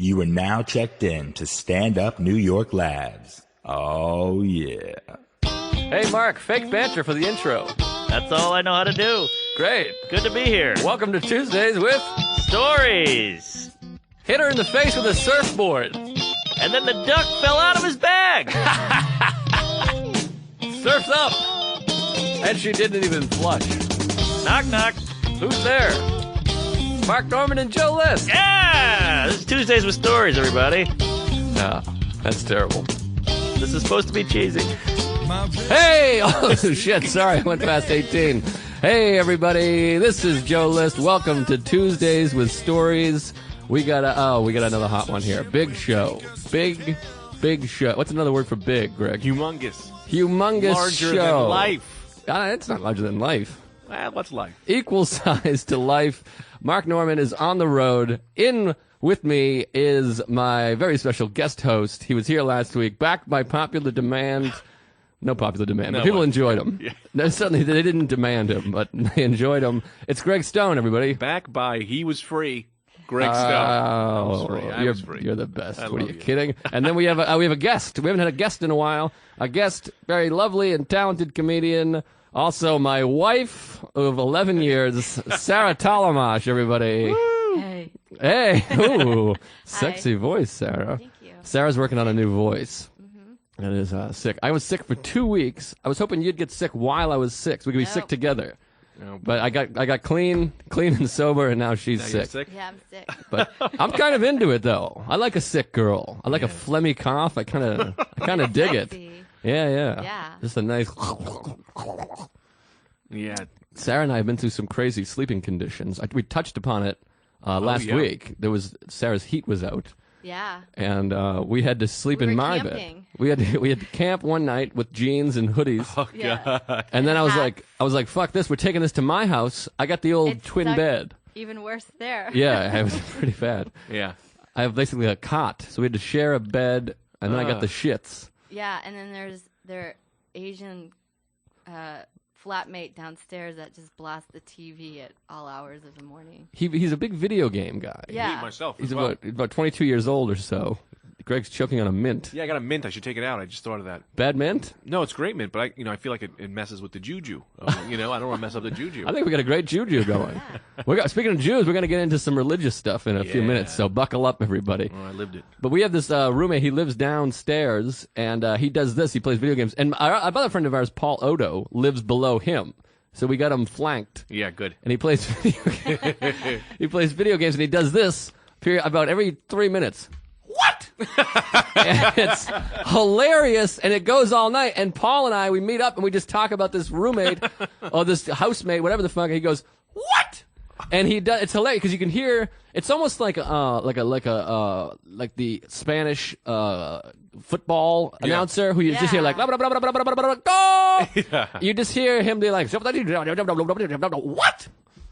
You are now checked in to Stand Up New York Labs. Oh, yeah. Hey, Mark, fake banter for the intro. That's all I know how to do. Great. Good to be here. Welcome to Tuesdays with Stories. Hit her in the face with a surfboard. And then the duck fell out of his bag. Surf's up. And she didn't even flush. Knock, knock. Who's there? Mark Norman and Joe List. Yeah! This is Tuesdays with Stories, everybody. No, that's terrible. This is supposed to be cheesy. Hey! Oh, shit, sorry, I went past 18. Hey, everybody, this is Joe List. Welcome to Tuesdays with Stories. We got another hot one here. Big show. Big show. What's another word for big, Greg? Humongous. Humongous Larger show. than life. It's not larger than life. Well, what's life? Equal size to life. Mark Norman is on the road. In with me is my very special guest host. He was here last week, back by popular demand. No popular demand, but people enjoyed him. Yeah. No, certainly, they didn't demand him, but they enjoyed him. It's Greg Stone, everybody. Back by He Was Free. Greg Stone. I was free. You're the best. What are you love you. kidding? And then we have a guest. We haven't had a guest in a while. A guest, very lovely and talented comedian. Also, my wife of 11 years, Sarah Talamash, everybody. Hey. Hey, ooh, sexy voice, Sarah. Thank you. Sarah's working on a new voice. That is sick. I was sick for 2 weeks. I was hoping you'd get sick while I was sick, so we could be sick Nope. together. No. But I got clean and sober, and now she's Now you're sick. sick? Yeah, I'm sick. But I'm kind of into it, though. I like a sick girl. I like a phlegmy cough. I kind of dig it. Sexy. Yeah. Yeah. Just a nice. Yeah. Sarah and I have been through some crazy sleeping conditions. We touched upon it last yeah. week. Sarah's heat was out, Yeah. and we had to sleep We in were my camping. bed. We had to camp one night with jeans and hoodies. Oh, Yeah. God. And then I was Hats. like, fuck this. We're taking this to my house. I got the old It twin sucked bed. Even worse there. Yeah, it was pretty bad. Yeah. I have basically a cot, so we had to share a bed, and then I got the shits. Yeah, and then there's their Asian flatmate downstairs that just blasts the TV at all hours of the morning. He's a big video game guy. Yeah. Me, myself. He's as well. about 22 years old or so. Greg's choking on a mint. Yeah, I got a mint. I should take it out. I just thought of that. Bad mint? No, it's great mint, but I feel like it messes with the juju. I don't want to mess up the juju. I think we got a great juju going. Speaking of Jews, we're going to get into some religious stuff in a few Yeah. minutes, so buckle up, everybody. Oh, I lived it. But we have this roommate. He lives downstairs, and he does this. He plays video games. And our other friend of ours, Paul Odo, lives below him. So we got him flanked. Yeah, good. And he plays video games, and he does this about every 3 minutes. What? And it's hilarious, and it goes all night. And Paul and I, we meet up, and we just talk about this roommate or this housemate, whatever the fuck. And he goes, "What?" And he does. It's hilarious because you can hear. It's almost like the Spanish football announcer who you just hear like blah, blah, blah, blah, blah, blah, blah, blah, go. You just hear him be like what?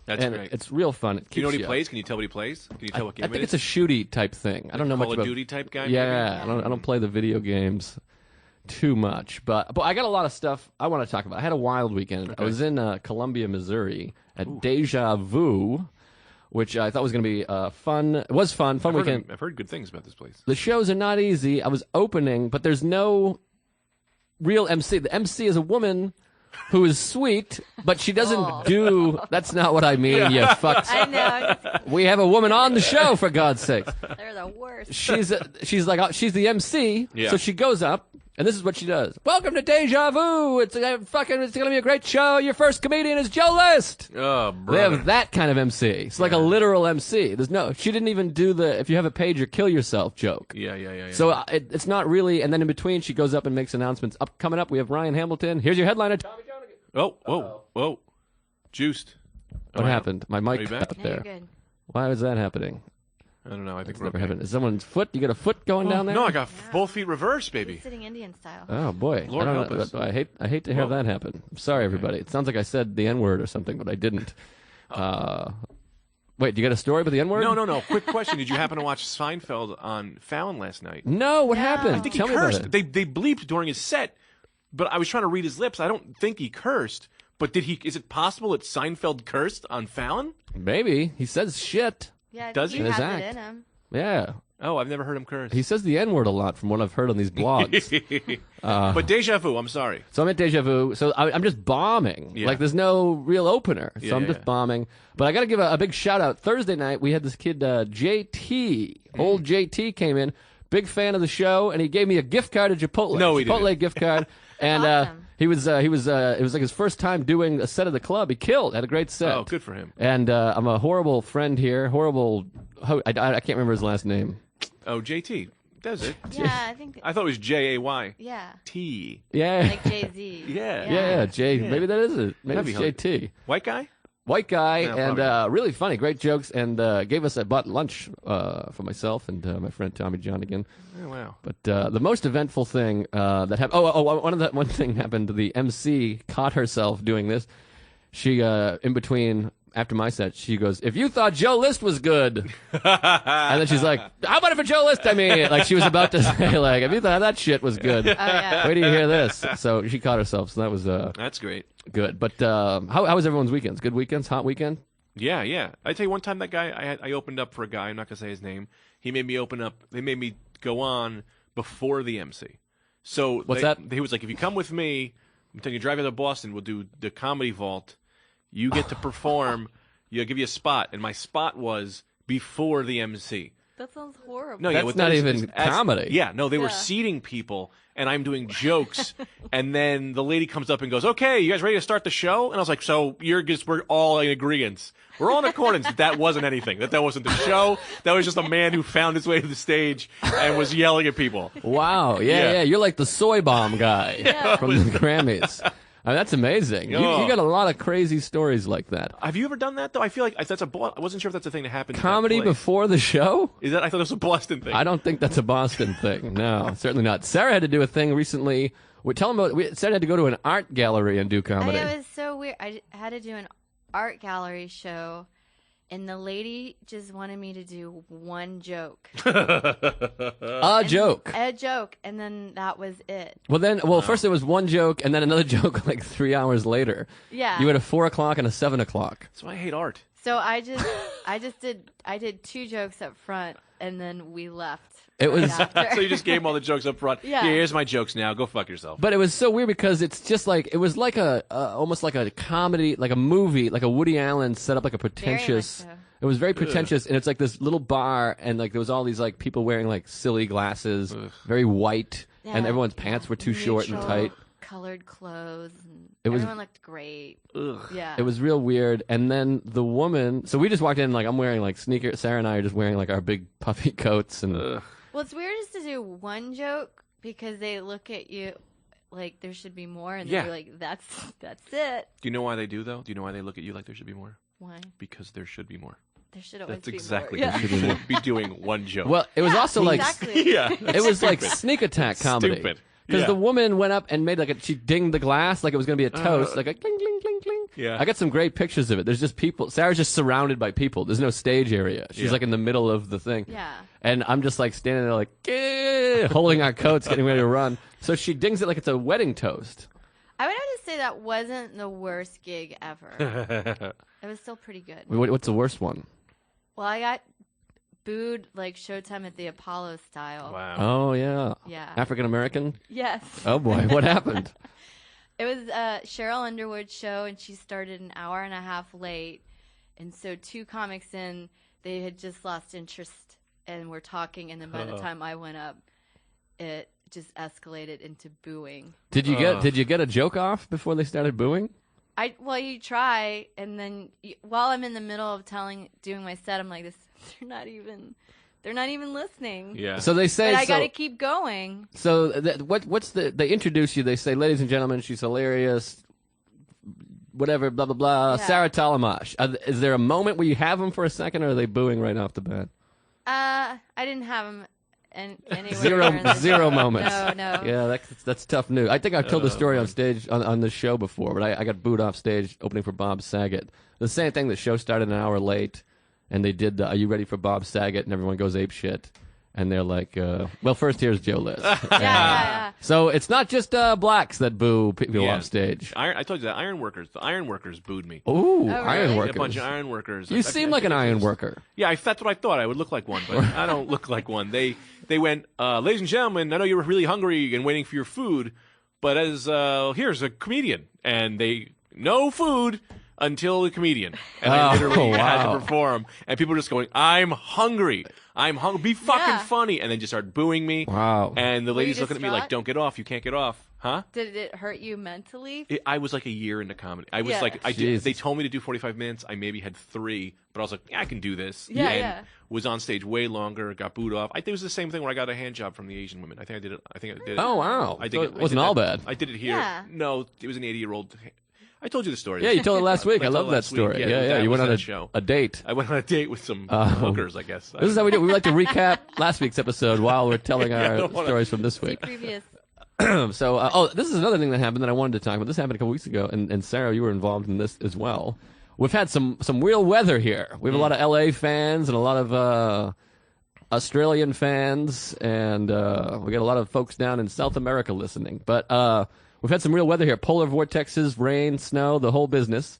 That's And great. it's real fun. It Do you know what keeps he up. plays? Can you tell what he plays? Can you tell what game I think it it's is? a shooty type thing. I don't know Call much of about Duty type guy? Yeah, maybe? I don't play the video games too much, but I got a lot of stuff I want to talk about. I had a wild weekend. I was in Columbia, Missouri at Deja Vu, which I thought was going to be fun. It was fun weekend. I've heard good things about this place. The shows are not easy. I was opening, but there's no real MC. The MC is a woman who is sweet, but she doesn't do. That's not what I mean. You fucks. I know. We have a woman on the show, for God's sake. They're the worst. She's the MC, Yeah. so she goes up, and this is what she does. Welcome to Deja Vu. It's gonna be a great show. Your first comedian is Joe List. Oh, They brother. have that kind of MC. It's like a literal MC. She didn't even do the if you have a page or kill yourself joke. Yeah. So it's not really. And then in between, she goes up and makes announcements. Coming up, we have Ryan Hamilton. Here's your headliner, Tommy Jonigan. Whoa. Juiced. What happened? My Are mic you cut back? up No, there. you're good. Why was that happening? I don't know. I think It's we're never okay. happened. Is someone's foot? You got a foot going down there? No, I got both feet reversed, baby. He's sitting Indian style. Oh boy! Lord I don't help know. us. I hate to have Whoa. that happen. I'm sorry, everybody. It sounds like I said the N-word or something, but I didn't. Wait, you got a story about the N-word? No. Quick question. Did you happen to watch Seinfeld on Fallon last night? No, what happened? I think Tell he me about cursed. it. They bleeped during his set, but I was trying to read his lips. I don't think he cursed. But did he? Is it possible that Seinfeld cursed on Fallon? Maybe he says shit. Yeah, I Does think he? he In has his it act. in him. Yeah. Oh, I've never heard him curse. He says the N-word a lot from what I've heard on these blogs. But Deja Vu, I'm sorry. So I'm at Deja Vu. So I'm just bombing. Yeah. Like there's no real opener. So I'm just yeah. bombing. But I got to give a big shout out. Thursday night we had this kid JT. Old JT came in. Big fan of the show, and he gave me a gift card to Chipotle. No, he Chipotle didn't. gift card. And Awesome. it was like his first time doing a set of the club. He killed. Had a great set. Oh, good for him. And I'm a horrible friend here. I can't remember his last name. Oh, JT. Does it? Yeah, I think. I thought it was JAYT. Yeah, Yeah. like Jay Z. Yeah. Yeah, Jay. Maybe that is it. Maybe That'd it's be JT. White guy? White guy, Yeah, and probably. really funny, great jokes, and gave us bought lunch for myself and my friend Tommy Johnigan. Oh, wow. But the most eventful thing that happened. One thing happened. The MC caught herself doing this. She in between. After my set, she goes, "If you thought Joe List was good," and then she's like, "How about it for Joe List?" I mean, like she was about to say, like, "If you thought that shit was good, Oh yeah. wait till you hear this." So she caught herself. So that was That's great. good. But how was everyone's weekends? Good weekends? Hot weekend? Yeah, yeah. I tell you, one time that guy, I opened up for a guy. I'm not gonna say his name. He made me open up. They made me go on before the MC. So What's that? He was like, if you come with me, I'm taking you drive you to Boston. We'll do the Comedy Vault. You get to perform. You'll give you a spot, and my spot was before the MC. That sounds horrible. No, That's what not that even comedy. Yeah, no, they were Yeah. seating people, and I'm doing jokes, and then the lady comes up and goes, "Okay, you guys ready to start the show?" And I was like, "So we're all in agreement. We're all in accordance that wasn't anything. That wasn't the show. That was just a man who found his way to the stage and was yelling at people." Wow. Yeah. Yeah. You're like the soy bomb guy from the Grammys. I mean, that's amazing. You Oh. got a lot of crazy stories like that. Have you ever done that though? I feel like that's I wasn't sure if that's a thing that happened. Comedy at that place. before the show? Is that? I thought it was a Boston thing. I don't think that's a Boston thing. No, certainly not. Sarah had to do a thing recently. Tell them about. Sarah had to go to an art gallery and do comedy. It was so weird. I had to do an art gallery show, and the lady just wanted me to do one joke. A joke. A joke, and then that was it. Well, first it was one joke, and then another joke like 3 hours later. Yeah. You had a 4 o'clock and a 7 o'clock. That's why I hate art. So I did 2 jokes up front, and then we left. It right was- after. So you just gave him all the jokes up front. Yeah. Here, here's my jokes now. Go fuck yourself. But it was so weird because it's just like it was like almost like a comedy, like a movie, like a Woody Allen set up like a pretentious. Very much so. It was very pretentious, and it's like this little bar, and like there was all these like people wearing like silly glasses, very white, and Yeah. everyone's pants were too short and Neutral tight. Colored clothes. And It was- everyone looked great. Yeah. It was real weird. And then the woman, so we just walked in like I'm wearing like sneakers. Sarah and I are just wearing like our big puffy coats, and Well, it's weird is to do one joke because they look at you like there should be more, and Yeah. they're like, "That's it." Do you know why they do though? Do you know why they look at you like there should be more? Why? Because there should be more. There should always That's be exactly. more. There Yeah. should be doing one joke. well, it was Yeah, also like exactly. yeah. it was like sneak attack comedy. Stupid. Because Yeah. the woman went up and made like she dinged the glass like it was going to be a toast, like a cling, cling, cling, cling. Yeah. I got some great pictures of it. There's just people. Sarah's just surrounded by people. There's no stage area. She's Yeah. like in the middle of the thing. Yeah. And I'm just like standing there like, "Eh," holding our coats, getting ready to run. So she dings it like it's a wedding toast. I would have to say that wasn't the worst gig ever. It was still pretty good. What's the worst one? Well, I got booed like Showtime at the Apollo style. Wow. Oh, yeah. Yeah. African American? Yes. Oh, boy. What happened? It was Cheryl Underwood's show, and she started an hour and a half late. And so 2 comics in, they had just lost interest and were talking. And then by the time I went up, it just escalated into booing. Did you get a joke off before they started booing? Well, you try, and then while I'm in the middle of doing my set, I'm like, they're not even listening. Yeah. So they say But I so, got to keep going. So they introduce you, they say, "Ladies and gentlemen, she's hilarious." Whatever, blah blah blah. Yeah. Sarah Talamash. Is there a moment where you have them for a second, or are they booing right off the bat? I didn't have them anywhere. during the Zero show. moments. No. Yeah, that's tough news. I think I've told the story on stage on this show before, but I got booed off stage opening for Bob Saget. The same thing. The show started an hour late, and they did. Are you ready for Bob Saget? And everyone goes ape shit. And they're like, well, first here's Joe List. Yeah. So it's not just blacks that boo people Yeah. off stage. I told you that the iron workers booed me. Ooh, really? iron A workers. bunch of iron workers. You seem like an iron worker. Yeah, that's what I thought. I would look like one, but I don't look like one. They went, ladies and gentlemen, I know you were really hungry and waiting for your food, but as here's a comedian, and no food until the comedian, and I literally had to perform, and people were just going, I'm hungry, be fucking Yeah. funny, and then just started booing me. Wow. And the Were you ladies looking at me like, distraught? don't get off, you can't get off, huh? Did it hurt you mentally? I was like a year into comedy. I was Yeah. like, Jesus. they told me to do 45 minutes. I maybe had 3, but I was like, yeah, I can do this. Yeah, and yeah. was on stage way longer, got booed off. I think it was the same thing where I got a hand job from the Asian women. I think I did it. Oh, wow. I So think it wasn't all bad. I did it here. Yeah. No, it was an 80-year-old. I told you the story. Yeah, you told it last week. I told love it that last week. story. Yeah, Yeah, that You was went on that show. a date. I went on a date with some hookers, I guess. This is how we do. We like to recap last week's episode while we're telling I our don't wanna- stories from this week. Previous. So, this is another thing that happened that I wanted to talk about. This happened a couple weeks ago, and Sarah, you were involved in this as well. We've had some real weather here. We have a lot of LA fans and a lot of Australian fans, and we got a lot of folks down in South America listening. But we've had some real weather here: polar vortexes, rain, snow, the whole business.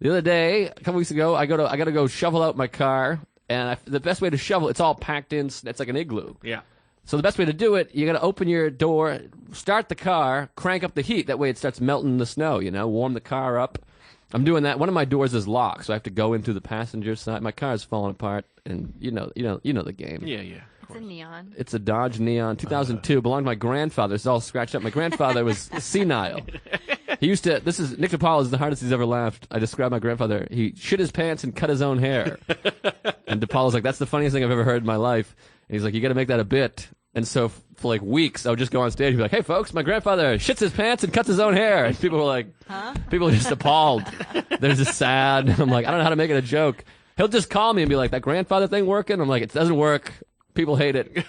The other day, a couple weeks ago, I got to go shovel out my car, and the best way to shovel, it's all packed in. It's like an igloo. Yeah. So the best way to do it, you got to open your door, start the car, crank up the heat. That way it starts melting the snow, warm the car up. I'm doing that. One of my doors is locked, so I have to go into the passenger side. My car is falling apart, and you know the game. Yeah. It's a neon. It's a Dodge Neon 2002. Belonged to my grandfather. It's all scratched up. My grandfather was senile. He used to. This is Nick DePaul is the hardest he's ever laughed. I described my grandfather. He shit his pants and cut his own hair. And DePaul was like, "That's the funniest thing I've ever heard in my life." And he's like, "You got to make that a bit." And so for like weeks, I would just go on stage and be like, "Hey, folks, my grandfather shits his pants and cuts his own hair." And people were like, people are just appalled. They're just sad. I'm like, I don't know how to make it a joke. He'll just call me and be like, "That grandfather thing working?" I'm like, "It doesn't work. People hate it."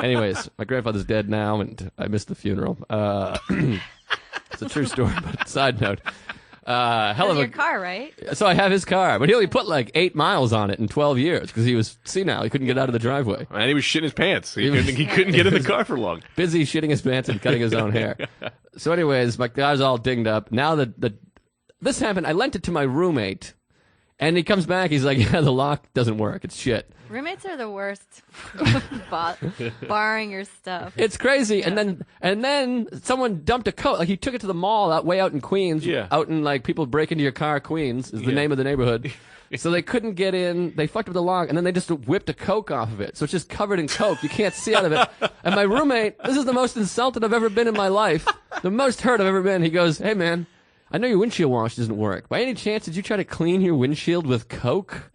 Anyways, my grandfather's dead now, and I missed the funeral. It's a true story, but side note. Hell That's of your a car, right? So I have his car, but he only put like 8 miles on it in 12 years because he was senile. He couldn't get out of the driveway. And he was shitting his pants. He couldn't get in the car for long. Busy shitting his pants and cutting his own hair. So anyways, my car's all dinged up. Now that this happened, I lent it to my roommate, and he comes back. He's like, "Yeah, the lock doesn't work. It's shit." Roommates are the worst. Borrowing your stuff. It's crazy. And then someone dumped a coat. Like he took it to the mall way out in Queens. Yeah. Out in like people break into your car. Queens is the name of the neighborhood. So they couldn't get in. They fucked up the lock, and then they just whipped a Coke off of it. So it's just covered in Coke. You can't see out of it. And my roommate, this is the most insulted I've ever been in my life. The most hurt I've ever been. He goes, "Hey man, I know your windshield wash doesn't work. By any chance, did you try to clean your windshield with Coke?"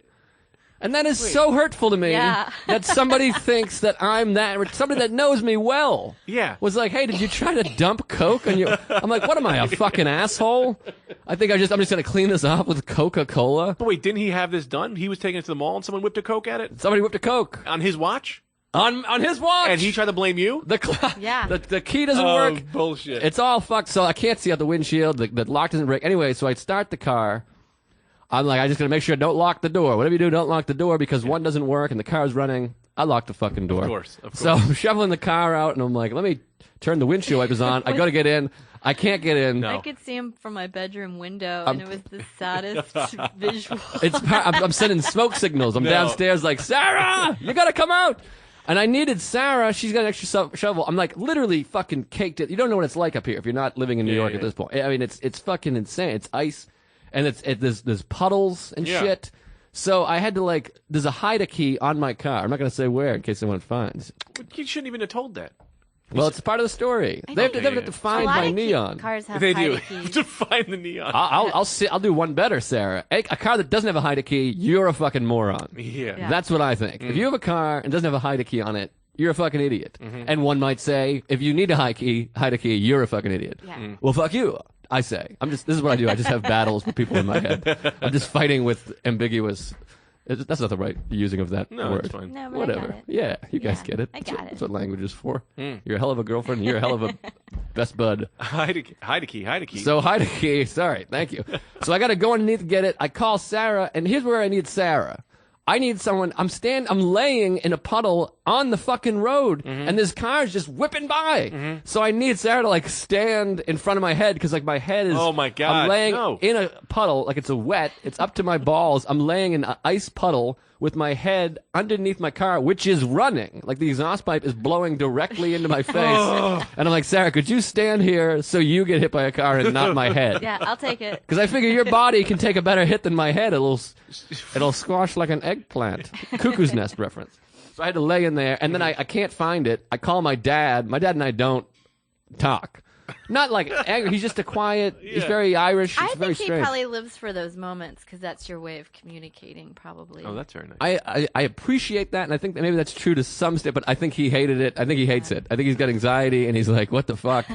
And that is so hurtful to me Yeah. that somebody thinks that I'm that, somebody that knows me well. Yeah. Was like, "Hey, did you try to dump Coke on your?" I'm like, "What am I, a fucking asshole? I think I'm just gonna clean this off with Coca-Cola." But wait, didn't he have this done? He was taking it to the mall and someone whipped a Coke at it Somebody whipped a Coke on his watch? on his watch. And he tried to blame you? Yeah. the key doesn't work. Bullshit. It's all fucked, so I can't see out the windshield. The lock doesn't break. Anyway, so I start the car. I'm like, I just gotta make sure I don't lock the door. Whatever you do, don't lock the door because one doesn't work and the car's running. I lock the fucking door. Of course. So I'm shoveling the car out and I'm like, let me turn the windshield wipers on. I go to get in. I can't get in. No. I could see him from my bedroom window, and it was the saddest visual. I'm sending smoke signals. I'm No. downstairs like, "Sarah, you gotta come out." And I needed Sarah. She's got an extra shovel. I'm like literally fucking caked it. You don't know what it's like up here if you're not living in New York at this point. I mean, it's fucking insane. It's ice, and there's puddles and Yeah. shit. So I had to there's a hide key on my car. I'm not gonna say where in case anyone finds. You shouldn't even have told that. Well, it's part of the story. They have to A find lot my of neon. cars have They do. hide keys. To find the neon. I'll do one better, Sarah. A car that doesn't have a hide key, you're a fucking moron. Yeah. Yeah. That's what I think. If you have a car and doesn't have a hide key on it, you're a fucking idiot. And one might say, if you need a hide a key, you're a fucking idiot. Yeah. Well, fuck you. I say. This is what I do. I just have battles with people in my head. I'm just fighting with ambiguous. That's not the right using of that No, word. it's fine. No, but I Whatever. got it. Yeah, you guys Yeah, get it. I got it. That's what language is for. You're a hell of a girlfriend. And you're a hell of a best bud. Hide a key. So hide a key. Sorry, thank you. So I got to go underneath to get it. I call Sarah, and here's where I need Sarah. I need someone. I'm laying in a puddle on the fucking road, and this car's just whipping by. So I need Sarah to like stand in front of my head because like my head is. Oh my God! I'm laying no. in a puddle, like it's it's up to my balls. I'm laying in an ice puddle with my head underneath my car, which is running. Like the exhaust pipe is blowing directly into my face, and I'm like, Sarah, could you stand here so you get hit by a car and not my head? Yeah, I'll take it. Because I figure your body can take a better hit than my head. It'll squash like an eggplant. Cuckoo's Nest reference. So I had to lay in there, and then I can't find it. I call my dad. My dad and I don't talk. Not like angry. He's just a quiet. He's very Irish. I It's very think he strange. probably lives for those moments because that's your way of communicating, probably. Oh, that's very nice. I appreciate that, and I think that maybe that's true to some extent, but I think he hated it. I think he hates it. I think he's got anxiety, and he's like, what the fuck?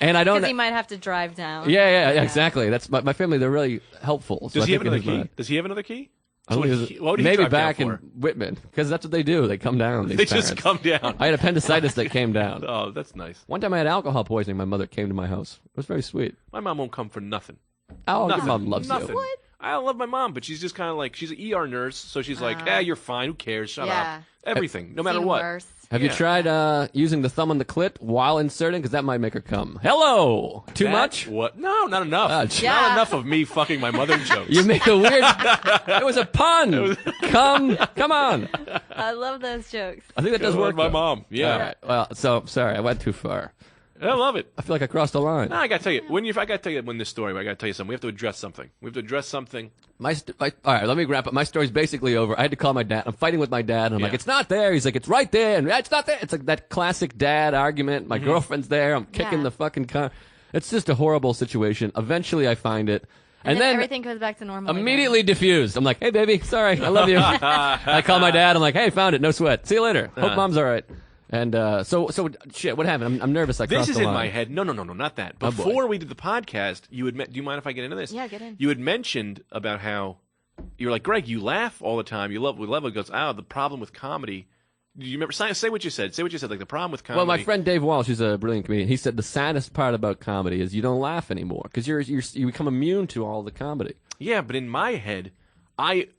And I don't. Because he might have to drive down. Yeah, exactly. That's my family. They're really helpful. So Does I he have think in another his key? mind- Does he have another key? I So think what it was- would he maybe drive down back in for? Whitman, because that's what they do. They come down. These They just parents. come down. I had appendicitis that came down. Oh, that's nice. One time I had alcohol poisoning. My mother came to my house. It was very sweet. My mom won't come for nothing. Oh, your Nothing. mom loves Nothing. you. I love my mom, but she's just kind of like, she's an ER nurse, so she's like, you're fine. Who cares? Shut Yeah. up. Everything, no matter Seen what. worse. Have you Yeah. tried using the thumb on the clit while inserting? Because that might make her come. Hello. Too That- much? What? No, not enough. Yeah. Not enough of me fucking my mother jokes. You made a weird. It was a pun. Come on. I love those jokes. I think that does I work. love my though. mom. Yeah. All right. Well, so sorry, I went too far. I love it. I feel like I crossed the line. No, I gotta tell you, I gotta tell you when this story, I gotta tell you something. We have to address something. All right, let me wrap up. My story's basically over. I had to call my dad. I'm fighting with my dad, and I'm like, Yeah. it's not there. He's like, it's right there, and it's not there. It's like that classic dad argument. My girlfriend's there. I'm kicking Yeah. the fucking car. It's just a horrible situation. Eventually, I find it, And then everything goes back to normal. again. immediately diffused. I'm like, hey, baby, sorry, I love you. I call my dad. I'm like, hey, found it. No sweat. See you later. Hope mom's all right. And so shit. What happened? I'm nervous. I This crossed is the in line. my head. No, not that. Oh, boy. Before we did the podcast, do you mind if I get into this? Yeah, get in. You had mentioned about how you were like, Greg, you laugh all the time. We love it. Goes, the problem with comedy. Do you remember? Say what you said. Say what you said. Like the problem with comedy. Well, my friend Dave Walsh, who's a brilliant comedian, he said the saddest part about comedy is you don't laugh anymore because you become immune to all the comedy. Yeah, but in my head, I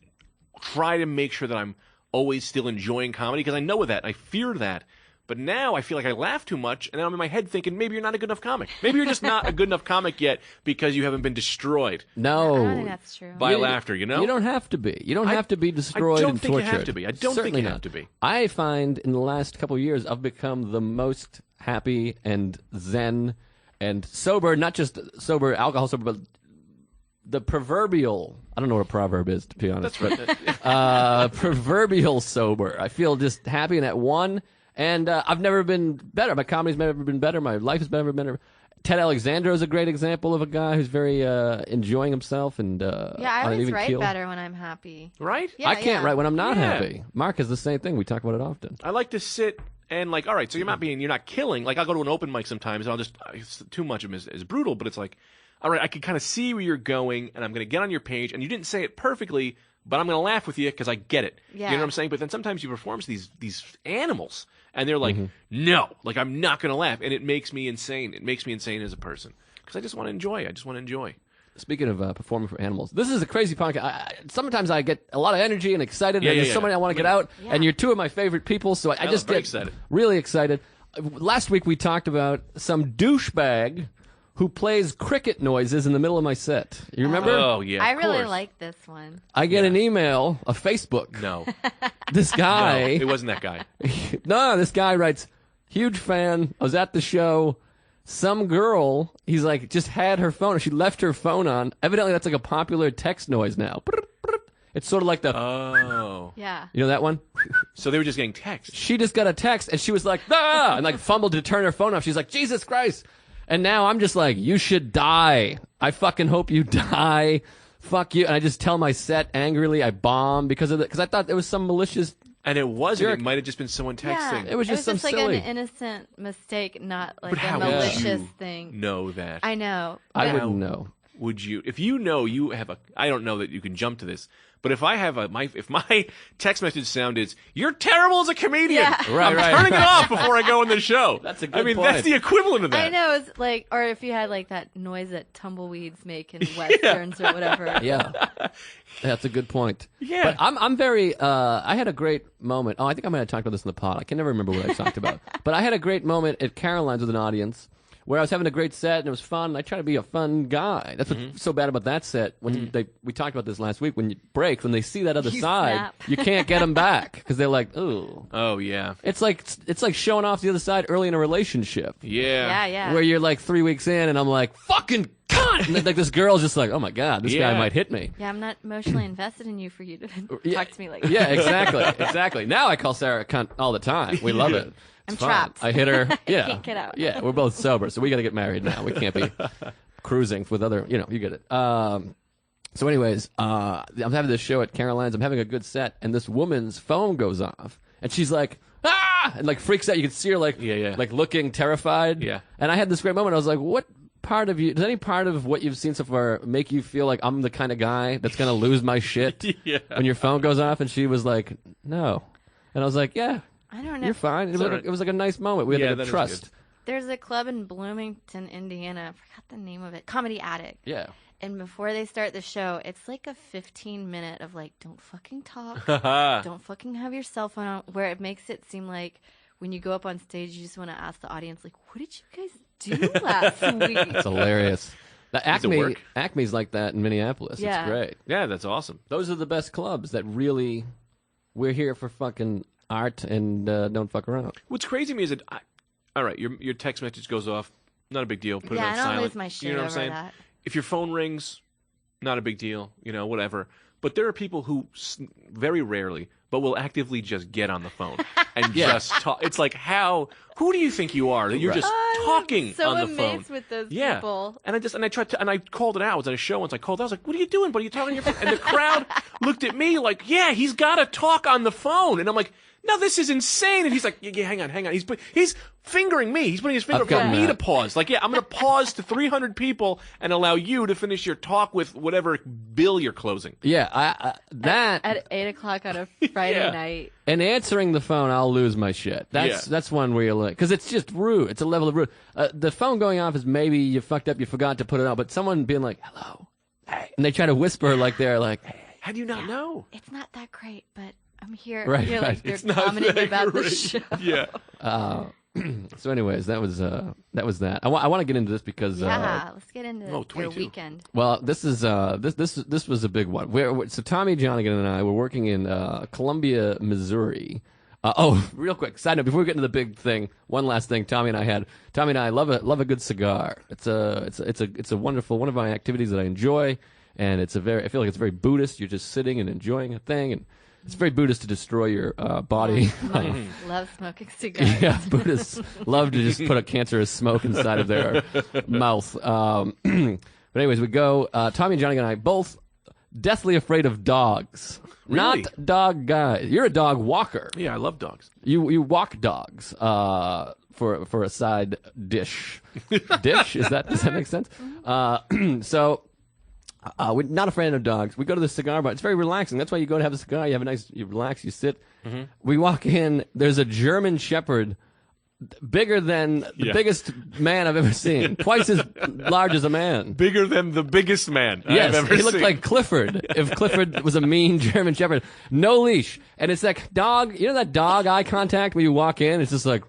try to make sure that I'm always still enjoying comedy because I know that. I fear that. But now I feel like I laugh too much, and then I'm in my head thinking maybe you're not a good enough comic. Maybe you're just not a good enough comic yet because you haven't been destroyed No. I don't think that's true. by laughter, you know? You don't have to be. You don't have to be destroyed don't and think you tortured. have to be. I don't Certainly think you not. have to be. I find in the last couple of years I've become the most happy and zen and sober, not just sober, alcohol sober, but the proverbial, I don't know what a proverb is, to be honest, but proverbial sober. I feel just happy and at one, and I've never been better. My comedy's never been better. My life has never been better. Ted Alexandro is a great example of a guy who's very enjoying himself and Yeah, I on an always even write keel. better when I'm happy. Right? Yeah, I can't yeah. write when I'm not Yeah. happy. Mark is the same thing. We talk about it often. I like to sit and like, all right, so you're not killing. Like I'll go to an open mic sometimes, and I'll just it's too much of them is brutal, but it's like, all right, I can kind of see where you're going, and I'm going to get on your page, and you didn't say it perfectly, but I'm going to laugh with you because I get it. Yeah. You know what I'm saying? But then sometimes you perform these animals, and they're like, no, like I'm not going to laugh, and it makes me insane. It makes me insane as a person because I just want to enjoy. I just want to enjoy. Speaking of performing for animals, this is a crazy podcast. Sometimes I get a lot of energy and excited, Yeah, and yeah, there's so yeah. many I want to get out, and you're two of my favorite people, so I just very get excited. really excited. Last week we talked about some douchebag who plays cricket noises in the middle of my set. You remember? Oh yeah, I of really course. like this one. I get an email, a Facebook. No, This no, guy, it wasn't that guy. no, this guy writes, huge fan. I was at the show. Some girl, he's like, just had her phone. She left her phone on. Evidently, that's like a popular text noise now. It's sort of like the, Oh, Yeah. you know that one? so they were just getting text. She just got a text and she was like, ah, and like fumbled to turn her phone off. She's like, Jesus Christ. And now I'm just like, you should die. I fucking hope you die. Fuck you. And I just tell my set angrily I bomb because I thought it was some malicious. And it wasn't. Jerk. It might have just been someone texting. It was just some like silly. an innocent mistake, not like But a how would malicious you thing. know that? I know. I but- wouldn't know. would you, if you know you have a, I don't know that you can jump to this, but if I have if my text message sound is, "You're terrible as a comedian," Yeah. Right, I'm right. turning it off before I go in the show. That's a I good mean, point. that's the equivalent of that. I know, it's like, or if you had like that noise that tumbleweeds make in westerns or whatever. Yeah, that's a good point. Yeah. but I'm very. I had a great moment. Oh, I think I might have talked about this in the pod. I can never remember what I talked about. But I had a great moment at Caroline's with an audience where I was having a great set and it was fun. And I try to be a fun guy. That's what's so bad about that set. When we talked about this last week. When you break, when they see that other You side, snap. you can't get them back because they're like, ooh. Oh yeah. It's like showing off the other side early in a relationship. Yeah, yeah. Where you're like 3 weeks in and I'm like, fucking cunt! And then, like this girl's just like, oh my god, this guy Yeah. might hit me. Yeah, I'm not emotionally invested in you for you to talk to me like Yeah, that. exactly, exactly. Now I call Sarah a cunt all the time. We love it. It's I'm fun. trapped. I hit her. Yeah, can't get out. Yeah, we're both sober, so we got to get married now. We can't be cruising with other. You get it. So, anyways, I'm having this show at Caroline's. I'm having a good set, and this woman's phone goes off, and she's like, ah, and like freaks out. You can see her like, Yeah. like looking terrified. Yeah. And I had this great moment. I was like, what part of you? Does any part of what you've seen so far make you feel like I'm the kind of guy that's gonna lose my shit Yeah. when your phone goes off? And she was like, no. And I was like, yeah, I don't know. you're fine. It was, all like right. it was like a nice moment. We had Yeah, like that a is trust. good. There's a club in Bloomington, Indiana. I forgot the name of it. Comedy Attic. Yeah. And before they start the show, it's like a 15-minute of like, don't fucking talk. Don't fucking have your cell phone on, where it makes it seem like when you go up on stage, you just want to ask the audience, like, what did you guys do last week? It's hilarious. The Does it work? Acme's like that in Minneapolis. Yeah. It's great. Yeah, that's awesome. Those are the best clubs that really, we're here for fucking art and don't fuck around. What's crazy to me is that, all right, your text message goes off, not a big deal. Put it Yeah, on I don't silent. lose my shit You know what I'm over saying? that. If your phone rings, not a big deal. Whatever. But there are people who very rarely, but will actively just get on the phone and just talk. It's like, who do you think you are that you're just talking so on the phone? amazed with those Yeah, people. and I called it out. I was at a show once. I called it out. I was like, "What are you doing? What are you talking on your phone?" And the crowd looked at me like, "Yeah, he's got to talk on the phone." And I'm like, "No, this is insane." And he's like, "Yeah, hang on." He's fingering me. He's putting his finger I've for gotten me that. to pause. Like, yeah, I'm going to pause to 300 people and allow you to finish your talk with whatever bill you're closing. Yeah, that At 8 o'clock on a Friday Yeah. night. and answering the phone, I'll lose my shit. That's one where you're like, because it's just rude. It's a level of rude. The phone going off is maybe you fucked up, you forgot to put it on, but someone being like, hello, hey, and they try to whisper like they're like, hey. How do you not know? It's not that great, but I'm here. Right, You're right. like, they're It's not commenting that about the great. show. Yeah. So, anyways, that was that. I want to get into this because Yeah, let's get into your 22. weekend. well, this is this was a big one. So Tommy Johnigan and I were working in Columbia, Missouri. Real quick side note before we get into the big thing, one last thing. Tommy and I love a good cigar. It's a wonderful one of my activities that I enjoy, and I feel like it's very Buddhist. You're just sitting and enjoying a thing, and it's very Buddhist to destroy your body. Love smoking cigars. Yeah, Buddhists love to just put a cancerous smoke inside of their mouth. But anyways, we go. Tommy and Johnny and I both deathly afraid of dogs. Really? Not dog guys. You're a dog walker. Yeah, I love dogs. You walk dogs for a side dish. Dish? Does that make sense? So. We're not afraid of dogs. We go to the cigar bar. It's very relaxing. That's why you go to have a cigar. You relax, you sit. Mm-hmm. We walk in. There's a German Shepherd, bigger than the biggest man I've ever seen. Twice as large as a man. Bigger than the biggest man Yes, I've ever he looked seen. like Clifford. If Clifford was a mean German Shepherd, no leash, and it's that dog. You know that dog eye contact when you walk in. It's just like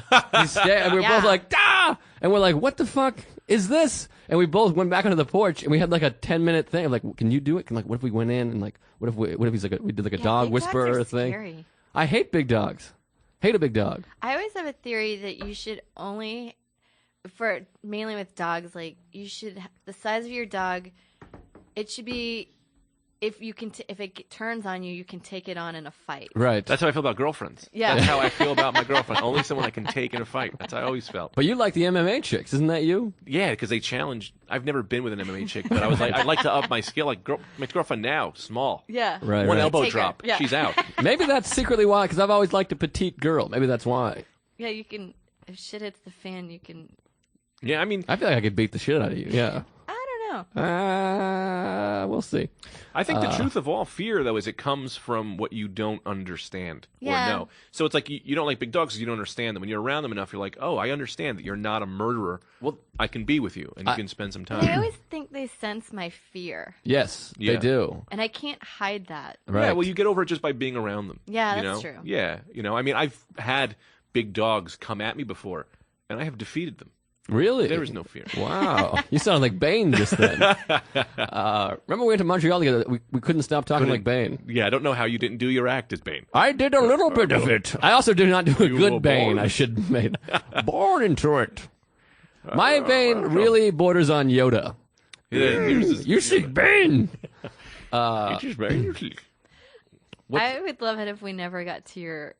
and we're both like, "Ah!" And we're like, "What the fuck is this?" And we both went back onto the porch, and we had like a 10-minute thing. I'm like, "Can you do it?" And like, what if we went in and like, what if he's like, we did like a Yeah, dog big whisperer dogs are thing? scary. I hate big dogs. Hate a big dog. I always have a theory that you should only, mainly with dogs, like you should the size of your dog. It should be if you can if it turns on you, you can take it on in a fight. Right. That's how I feel about girlfriends. Yeah. That's how I feel about my girlfriend. Only someone I can take in a fight. That's how I always felt. But you like the MMA chicks, isn't that you? Yeah, because they challenge. I've never been with an MMA chick, but I was like, I'd like to up my skill. Like, my girlfriend now, small. Yeah. Right. One right. elbow Take her. drop, Yeah. she's out. Maybe that's secretly why, because I've always liked a petite girl. Maybe that's why. Yeah, you can. If shit hits the fan, you can. Yeah, I mean, I feel like I could beat the shit out of you. Yeah. I don't don't know. We'll see. I think the truth of all fear, though, is it comes from what you don't understand Yeah. or know. So it's like you don't like big dogs because you don't understand them. When you're around them enough, you're like, oh, I understand that you're not a murderer. Well, I can be with you, and you can spend some But I time. always think they sense my fear, Yes, Yeah. they do. and I can't hide that. Right. Yeah, well, you get over it just by being around them. Yeah, you that's know? true. Yeah, I mean, I've had big dogs come at me before, and I have defeated them. Really? There is no fear. Wow. You sounded like Bane just then. Remember we went to Montreal together? We couldn't stop talking like Bane. Yeah, I don't know how you didn't do your act as Bane. I did a little bit of it. I also did not do a You good were Bane. born. I should have made born into it. My Bane really borders on Yoda. You see Bane. I would love it if we never got to your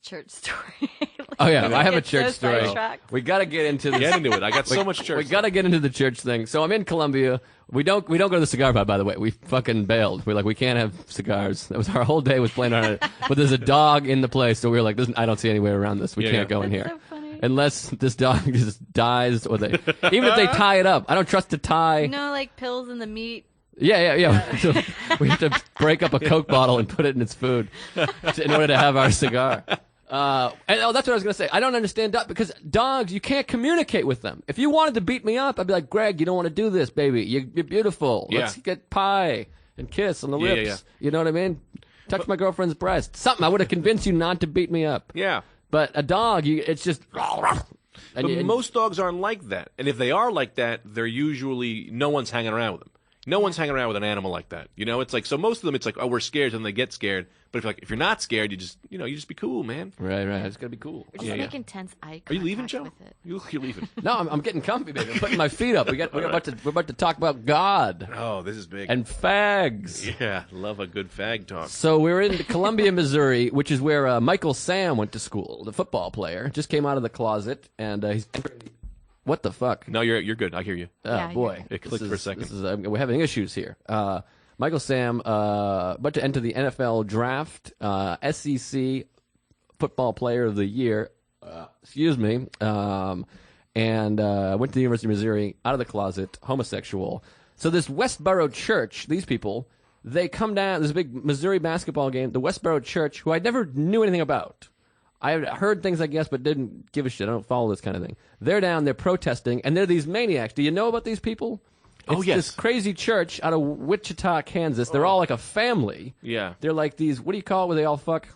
church story. Oh yeah, I have a It's so church story. sidetracked. We got to get into this. Get into it. I got so much church. We got to get into the church thing. So I'm in Columbia. We don't go to the cigar bar, by the way. We fucking bailed. We're like, we can't have cigars. That was our whole day was playing on it. But there's a dog in the place, so we were like, I don't see any way around this. We Yeah, can't yeah. go in That's here. so funny. Unless this dog just dies, or even if they tie it up. I don't trust to tie. No, like pills in the meat. Yeah. So we have to break up a Coke bottle and put it in its food in order to have our cigar. And that's what I was going to say. I don't understand because dogs, you can't communicate with them. If you wanted to beat me up, I'd be like, Greg, you don't want to do this, baby. You're beautiful. Yeah. Let's get pie and kiss on the Yeah, lips. yeah. You know what I mean? Touch my girlfriend's breast. Something. I would have convinced you not to beat me up. Yeah. But a dog, it's just... And But most dogs aren't like that. And if they are like that, they're usually, no one's hanging around with them. No one's hanging around with an animal like that. It's like, so most of them, it's like, oh, we're scared, and they get scared. But if you're not scared, you just be cool, man. Right. It's got to be cool. Or just Yeah, make yeah. intense eye contact Are you leaving, Joe? with it. You're leaving. No, I'm getting comfy, baby. I'm putting my feet up. We're about to talk about God Oh, this is big. and fags. yeah, love a good fag talk. So we're in Columbia, Missouri, which is where Michael Sam went to school. The football player just came out of the closet, and he's. What the fuck? No, you're good. I hear you. Oh Yeah, boy, It clicked for a second. We're having issues here. Michael Sam, about to enter the NFL draft, SEC Football Player of the Year. Excuse me. And went to the University of Missouri, out of the closet, homosexual. So this Westboro Church, these people, they come down. There's a big Missouri basketball game. The Westboro Church, who I never knew anything about. I heard things, I guess, but didn't give a shit. I don't follow this kind of thing. They're down, they're protesting, and they're these maniacs. Do you know about these people? Oh, It's yes. this crazy church out of Wichita, Kansas. They're all like a family. Yeah. They're like these, what do you call it where they all fuck?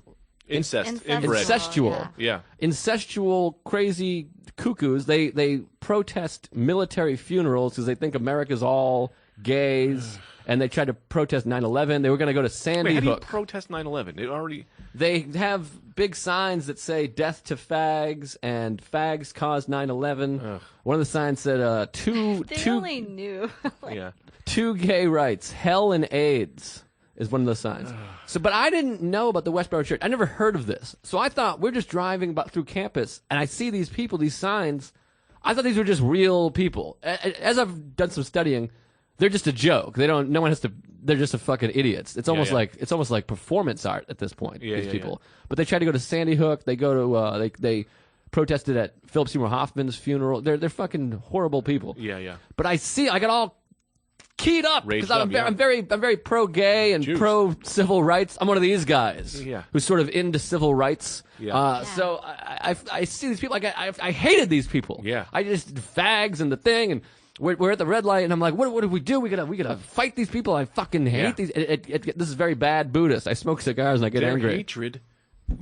Incest. Incest. Inbred. Incestual. Yeah. Yeah. Incestual, crazy cuckoos. They protest military funerals because they think America's all gays. And they tried to protest 9/11. They were going to go to Sandy Wait, how do you Hook. protest 9/11? It already. They have big signs that say "Death to fags" and "Fags caused 9/11." One of the signs said two They only knew. Yeah. two gay rights, hell and AIDS is one of the signs. But I didn't know about the Westboro Church. I never heard of this. So I thought we're just driving through campus, and I see these people, these signs. I thought these were just real people. As I've done some studying, they're just a joke. They don't. No one has to. They're just a fucking idiots. It's almost like performance art at this point. Yeah, these yeah, people. But they try to go to Sandy Hook. They go to. They protested at Philip Seymour Hoffman's funeral. They're fucking horrible people. Yeah, yeah. But I got all keyed up Raged because up, yeah. I'm very pro gay and Juice. pro civil rights. I'm one of these guys. Yeah. Who's sort of into civil rights. Yeah. So I see these people. Like I hated these people. Yeah. I just fags and the thing and. We're at the red light, and I'm like, what do we do? We gotta fight these people. I fucking hate Yeah. these. This is very bad Buddhist. I smoke cigars and I get Their angry. hatred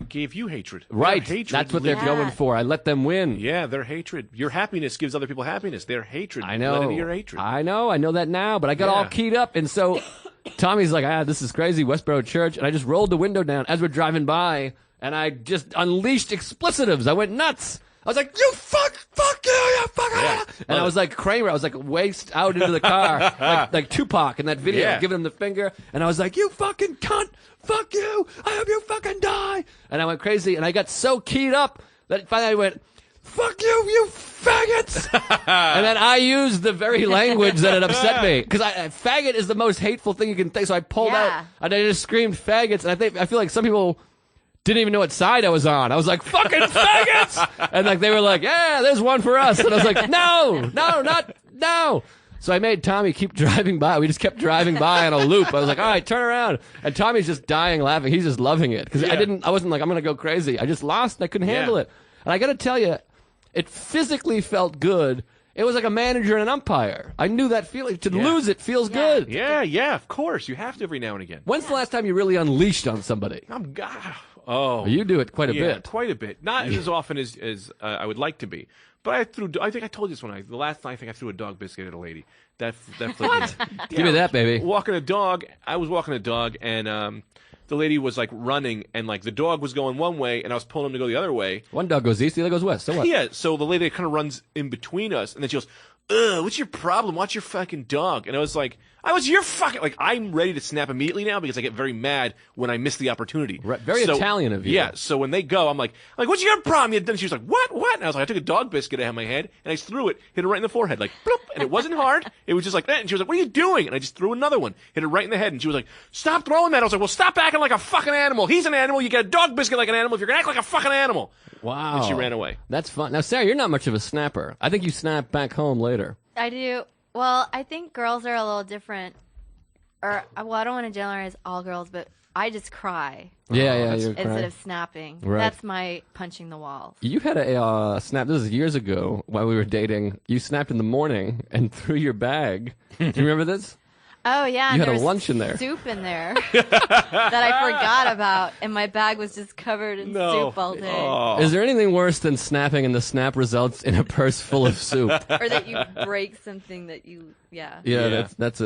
gave you hatred. Right. Their hatred That's what they're Yeah. going for. I let them win. Yeah, their hatred. Your happiness gives other people happiness. Their hatred. I know. Led into your hatred. I know that now, but I got all Yeah. keyed up, and so Tommy's like, this is crazy, Westboro Church, and I just rolled the window down as we're driving by, and I just unleashed explicitives. I went nuts. I was like, you fuck you fuck. Yeah. And I was like Kramer. I was like waist out into the car, like Tupac in that video, Yeah. giving him the finger. And I was like, you fucking cunt, fuck you, I hope you fucking die. And I went crazy, and I got so keyed up that finally I went, fuck you, you faggots. And then I used the very language that had upset me. Because faggot is the most hateful thing you can think. So I pulled Yeah. out, and I just screamed faggots. And I feel like some people didn't even know what side I was on. I was like, fucking faggots! And like they were like, yeah, there's one for us. And I was like, no. So I made Tommy keep driving by. We just kept driving by on a loop. I was like, all right, turn around. And Tommy's just dying laughing. He's just loving it. Because I wasn't like, I'm going to go crazy. I just lost and I couldn't handle it. And I got to tell you, it physically felt good. It was like a manager and an umpire. I knew that feeling. To lose it feels good. Yeah, of course. You have to every now and again. When's the last time you really unleashed on somebody? Oh. You do it quite a bit. Quite a bit. Not as often as I would like to be. But I think I told you this one. The last time I think I threw a dog biscuit at a lady. That flipped me. Give me that, baby. Walking a dog. I was walking a dog, and the lady was like running, and like the dog was going one way, and I was pulling him to go the other way. One dog goes east, the other goes west. So what? Yeah. So the lady kind of runs in between us, and then she goes, "Ugh, what's your problem? Watch your fucking dog." And I was like, your fucking, like, I'm ready to snap immediately now because I get very mad when I miss the opportunity. Right, very Italian of you. Yeah, so when they go, I'm like, what's your problem? And she was like, what? And I was like, I took a dog biscuit out of my head, and I just threw it, hit her right in the forehead, like, bloop, and it wasn't hard. It was just like that, and she was like, what are you doing? And I just threw another one, hit her right in the head, and she was like, stop throwing that. I was like, well, stop acting like a fucking animal. He's an animal. You get a dog biscuit like an animal if you're going to act like a fucking animal. Wow. And she ran away. That's fun. Now, Sarah, you're not much of a snapper. I think you snap back home later. I do. Well, I think girls are a little different. Or, well, I don't want to generalize all girls, but I just cry Yeah, you're instead crying. of snapping. Right. That's my punching the walls. You had a snap. This is years ago while we were dating. You snapped in the morning and threw your bag. Do you remember this? Oh, yeah. You had there a was lunch in there. soup in there that I forgot about, and my bag was just covered in soup all day. Oh. Is there anything worse than snapping and the snap results in a purse full of soup? Or that you break something that you, Yeah, Yeah. that's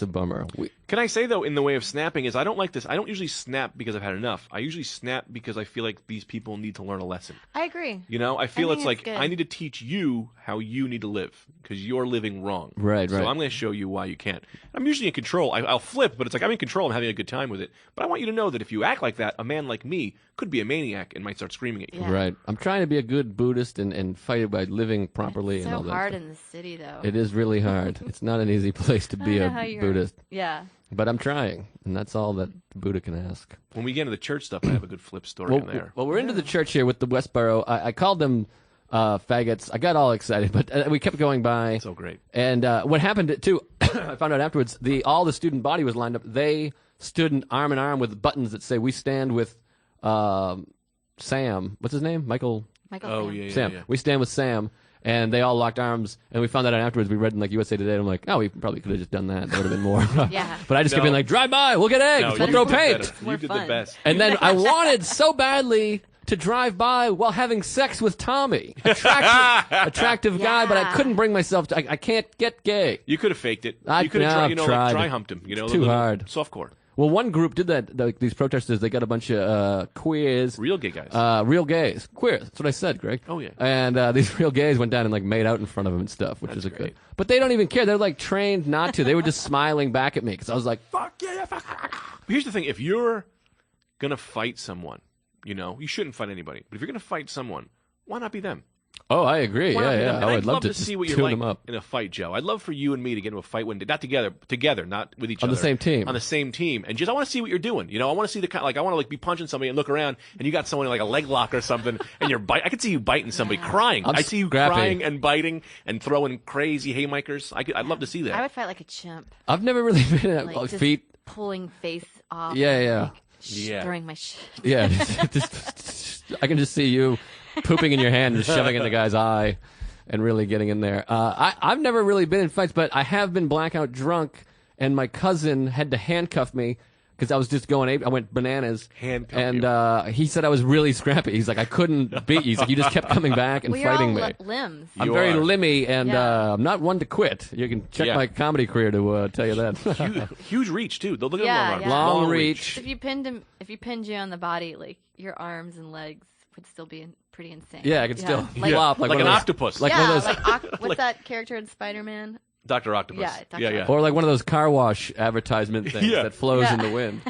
a bummer. Can I say, though, in the way of snapping, is I don't like this. I don't usually snap because I've had enough. I usually snap because I feel like these people need to learn a lesson. I agree. You know, I feel think it's like, it's good. I need to teach you how you need to live because you're living wrong. Right. So I'm going to show you why you can't. I'm usually in control. I'll flip, but it's like I'm in control. I'm having a good time with it. But I want you to know that if you act like that, a man like me could be a maniac and might start screaming at you. Yeah. Right. I'm trying to be a good Buddhist and fight it by living properly It's and all so that hard stuff. in the city, though. It is really hard. It's not an easy place to I be don't a know how you're- Buddhist. Yeah. But I'm trying, and that's all that Buddha can ask. When we get into the church stuff, I have a good flip story in there. Well, we're into the church here with the Westboro. I called them faggots. I got all excited, but we kept going by. So great. And what happened, too, I found out afterwards, all the student body was lined up. They stood arm in arm with buttons that say, we stand with Sam. What's his name? Michael? Michael Oh, Sam. yeah. Sam. We stand with Sam. And they all locked arms, and we found that out afterwards. We read in like USA Today. And I'm like, oh, we probably could have just done that. That would have been more. Yeah. But I just kept No. being like, drive by, we'll get eggs, No, we'll you throw did paint. better. More You did the fun. best. And then I wanted so badly to drive by while having sex with Tommy, attractive guy, but I Yeah. couldn't bring myself to. I can't get gay. You could have faked it. I- You could have no, tried, I've like tried. dry humped him. You know, It's a too little hard. Softcore. Well, one group did that. These protesters, they got a bunch of queers. Real gay guys. Real gays, queers. That's what I said, Greg. Oh, yeah. And these real gays went down and like made out in front of him and stuff, which That's is a great. good. But they don't even care. They're like trained not to. They were just smiling back at me because I was like, "Fuck yeah, fuck." Here's the thing: if you're gonna fight someone, you know, you shouldn't fight anybody. But if you're gonna fight someone, why not be them? Oh, I agree. Why not be Yeah. them? And I I'd would love to see what just you're tune like them up. in a fight, Joe. I'd love for you and me to get into a fight one day, not together, not with each On other, the same team. on the same team, and just I want to see what you're doing. You know, I want to see the kind, like I want to like be punching somebody and look around, and you got someone in like a leg lock or something, and you're I could see you biting somebody, crying. I'm I see you scrappy. crying and biting and throwing crazy haymakers. I'd love to see that. I would fight like a chimp. I've never really been at Like, just feet. pulling face off. Yeah, and, yeah. like, Yeah. Throwing my shit. Yeah, I can just see you pooping in your hand and shoving in the guy's eye and really getting in there. I've never really been in fights, but I have been blackout drunk, and my cousin had to handcuff me because I was just going I went bananas. Handcuff and he said I was really scrappy. He's like, I couldn't beat you. He's like, you just kept coming back and Well, you're fighting all me. limbs. I'm You very are. limmy, and Yeah. I'm not one to quit. You can check Yeah. my comedy career to tell you that. Huge reach too. They'll look at Yeah, long arms. yeah. Long reach. If you pinned you on the body, like your arms and legs would still be pretty insane. Yeah, I could still Like, flop Like one an of those- octopus. Like yeah, one of those, like what's that character in Spider-Man? Dr. Octopus. Yeah, Dr. Yeah, yeah. or like one of those car wash advertisement things Yeah. that flows Yeah. in the wind.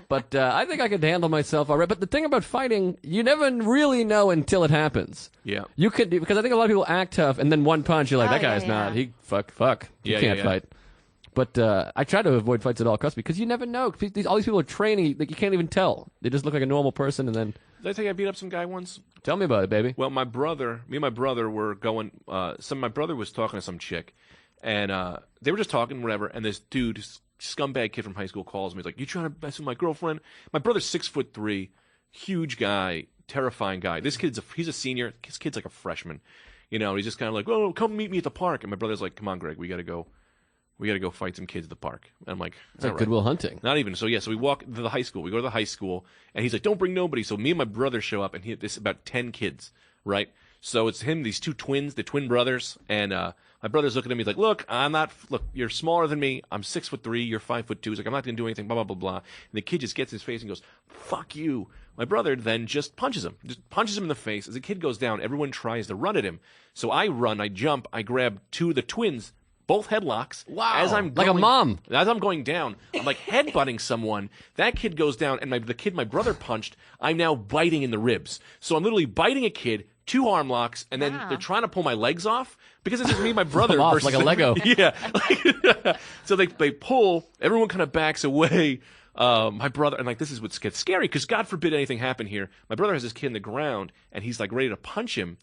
But I think I could handle myself all right. But the thing about fighting, you never really know until it happens. Yeah. You could, because I think a lot of people act tough, and then one punch, you're like, Oh, that yeah, guy's not. yeah. He fuck. He Yeah, can't yeah. fight. But I try to avoid fights at all costs because you never know. All these people are training, like you can't even tell. They just look like a normal person, and then Did I tell you I beat up some guy once? tell me about it, baby. Well, me and my brother were going. My brother was talking to some chick, and they were just talking, whatever. And this dude, this scumbag kid from high school, calls me. He's like, "You trying to mess with my girlfriend?" My brother's 6'3", huge guy, terrifying guy. This kid's he's a senior. His kid's like a freshman. You know, he's just kind of like, "Oh, come meet me at the park." And my brother's like, "Come on, Greg, we gotta go fight some kids at the park." And I'm like, It's like "All right." Goodwill Hunting. Not even. So we walk to the high school. We go to the high school, and he's like, "Don't bring nobody." So me and my brother show up, and this about 10 kids, right? So it's him, these two twins, the twin brothers, and my brother's looking at me. He's like, "Look, you're smaller than me. I'm 6'3", you're 5'2". He's like, "I'm not gonna do anything." Blah blah blah blah. And the kid just gets in his face and goes, "Fuck you." My brother then just punches him in the face. As the kid goes down, everyone tries to run at him. So I run, I jump, I grab two of the twins. Both headlocks. Wow. As I'm Like a mom. As I'm going down, I'm like headbutting someone. That kid goes down, and the kid my brother punched, I'm now biting in the ribs. So I'm literally biting a kid, 2 arm locks, and then they're trying to pull my legs off because it's just me and my brother. Off versus like a Lego. Yeah. So they pull. Everyone kind of backs away. My brother, and like this is what gets scary because God forbid anything happen here. My brother has this kid in the ground, and he's like ready to punch him.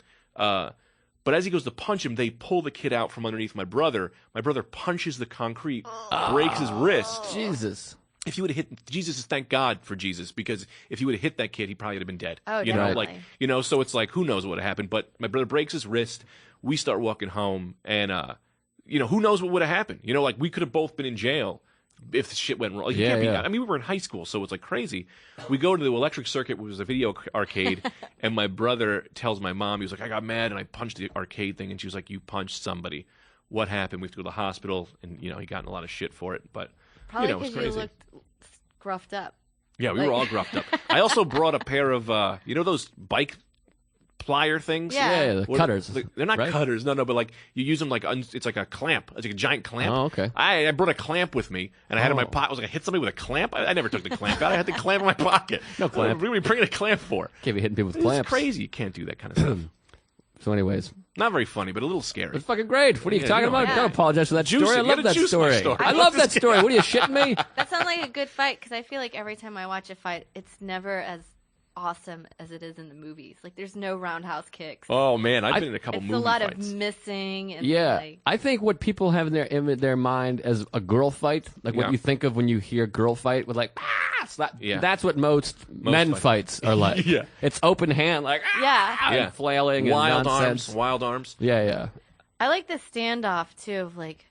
But as he goes to punch him, they pull the kid out from underneath my brother. My brother punches the concrete, breaks his wrist. Jesus. If he would have hit Jesus, thank God for Jesus, because if he would have hit that kid, he probably would have been dead. Oh, you know, definitely. So it's like who knows what would have happened. But my brother breaks his wrist. We start walking home, and who knows what would have happened? You know, like we could have both been in jail if the shit went wrong. Like, I mean, we were in high school, so it's like crazy. We go to the Electric Circuit, which was a video arcade, and my brother tells my mom, he was like, "I got mad and I punched the arcade thing," and she was like, "You punched somebody. What happened?" We have to go to the hospital, and he got in a lot of shit for it, but Probably it was because crazy. you looked gruffed up. Yeah, we were all gruffed up. I also brought a pair of those bike plier things. Yeah, the What- cutters. They're not right? cutters. No, but like you use them like it's like a clamp. It's like a giant clamp. Oh, okay. I brought a clamp with me, and I had it in my Oh. pocket. I was like, I hit somebody with a clamp. I never took the clamp out. I had the clamp in my pocket. No clamp. What are we bringing a clamp for? Can't be hitting people with It's clamps. crazy. You can't do that kind of stuff. So anyways, Not very funny, but a little scary. it's fucking great. What are you Yeah, talking you know, about? yeah. Don't apologize for that Juice story. it. I You love gotta that juice my story. story. I love that story. What are you shitting me? That sounds like a good fight because I feel like every time I watch a fight, it's never as awesome as it is in the movies. Like there's no roundhouse kicks. Oh man, I've been in a couple It's movie a lot fights. of missing and Yeah, like, I think what people have in their mind as a girl fight, like what Yeah. you think of when you hear girl fight, with like slap. Yeah. That's what most men fights are like. Yeah. It's open hand, like yeah. and flailing and Wild nonsense. arms, wild arms. Yeah. I like the standoff too of like,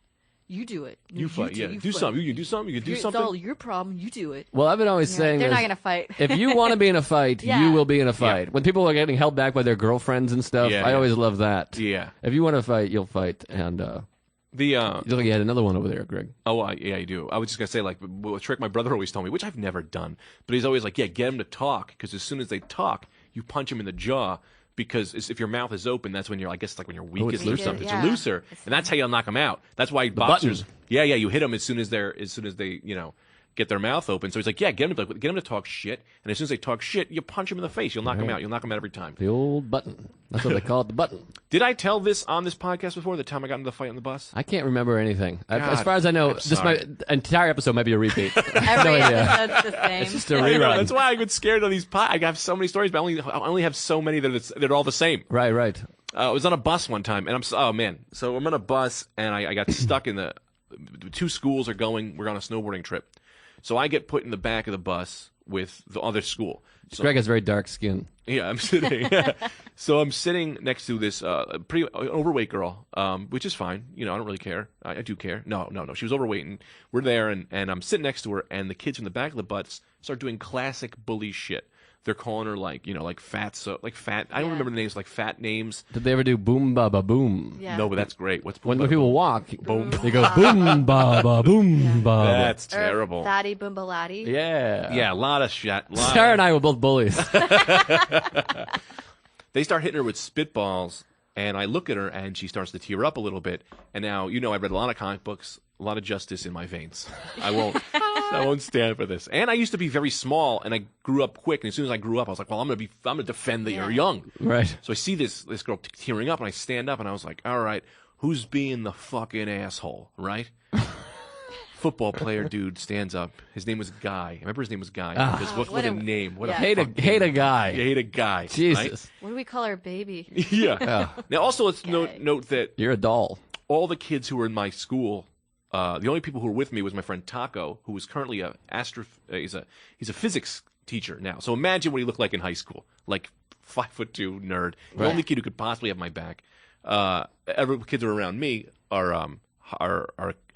you do it. You fight, yeah. Do something. You can do something. You can do It's something. all your problem. You do it. Well, I've been always You're saying like, they're this. not gonna fight. If you want to be in a fight, Yeah. you will be in a fight. When people are getting held back by their girlfriends and stuff, Yeah, I yeah. always love that. Yeah. If you want to fight, you'll fight. And The you look, you had another one over there, Greg. yeah, you do. I was just gonna say like a trick my brother always told me, which I've never done, but he's always like, yeah, get him to talk because as soon as they talk, you punch him in the jaw. Because if your mouth is open, that's when you're, I guess, like when you're weakest it's or looser. something. Yeah. It's looser, and that's how you'll knock them out. That's why boxers, button. yeah, you hit them as soon as they, get their mouth open. So he's like, yeah, get them to talk shit, and as soon as they talk shit, you punch them in the face. You'll knock them out. You'll knock them out every time. The old button. That's what they call it, the button. Did I tell this on this podcast before? The time I got into the fight on the bus. I can't rember anything. As God, far as I know, I'm this sorry. entire episode might be a repeat. Every No idea. episode's the same. It's just a I know, rerun. that's why I get scared of these. I have so many stories, but I only have so many that they're all the same. Right. I was on a bus one time, and oh man, so I'm on a bus, and I got stuck in the two schools are going. We're on a snowboarding trip, so I get put in the back of the bus with the other school. So, Greg has very dark skin. yeah, I'm sitting. So I'm sitting next to this pretty overweight girl, which is fine. I don't really care. I do care. No. She was overweight, and we're there, and I'm sitting next to her, and the kids from the back of the bus start doing classic bully shit. They're calling her like fat. So like fat. I don't Yeah. remember the names, like fat names. Did they ever do boom ba ba boom? Yeah. No, but that's great. What's When people walk, boom. They go boom ba ba boom ba. That's Or terrible. Fatty Boombalati. Yeah. Yeah, a lot of shit. Sarah and I were both bullies. They start hitting her with spitballs, and I look at her, and she starts to tear up a little bit. And now, I read a lot of comic books, a lot of justice in my veins. I won't stand for this. And I used to be very small, and I grew up quick. And as soon as I grew up, I was like, well, I'm gonna defend that you're young. Right. So I see this girl tearing up, and I stand up, and I was like, all right, who's being the fucking asshole, right? Football player dude stands up. His name was Guy. I remember his name was Guy. Because what what a a- name. What yeah. a Hate a guy. You hate a guy. Jesus. right? What do we call our baby? Yeah. Now, also, let's Guy. note that You're a doll. all the kids who were in my school, the only people who were with me was my friend Taco, who is currently he's a physics teacher now. So imagine what he looked like in high school, like 5'2" nerd, the only kid who could possibly have my back. Every kids who are around me are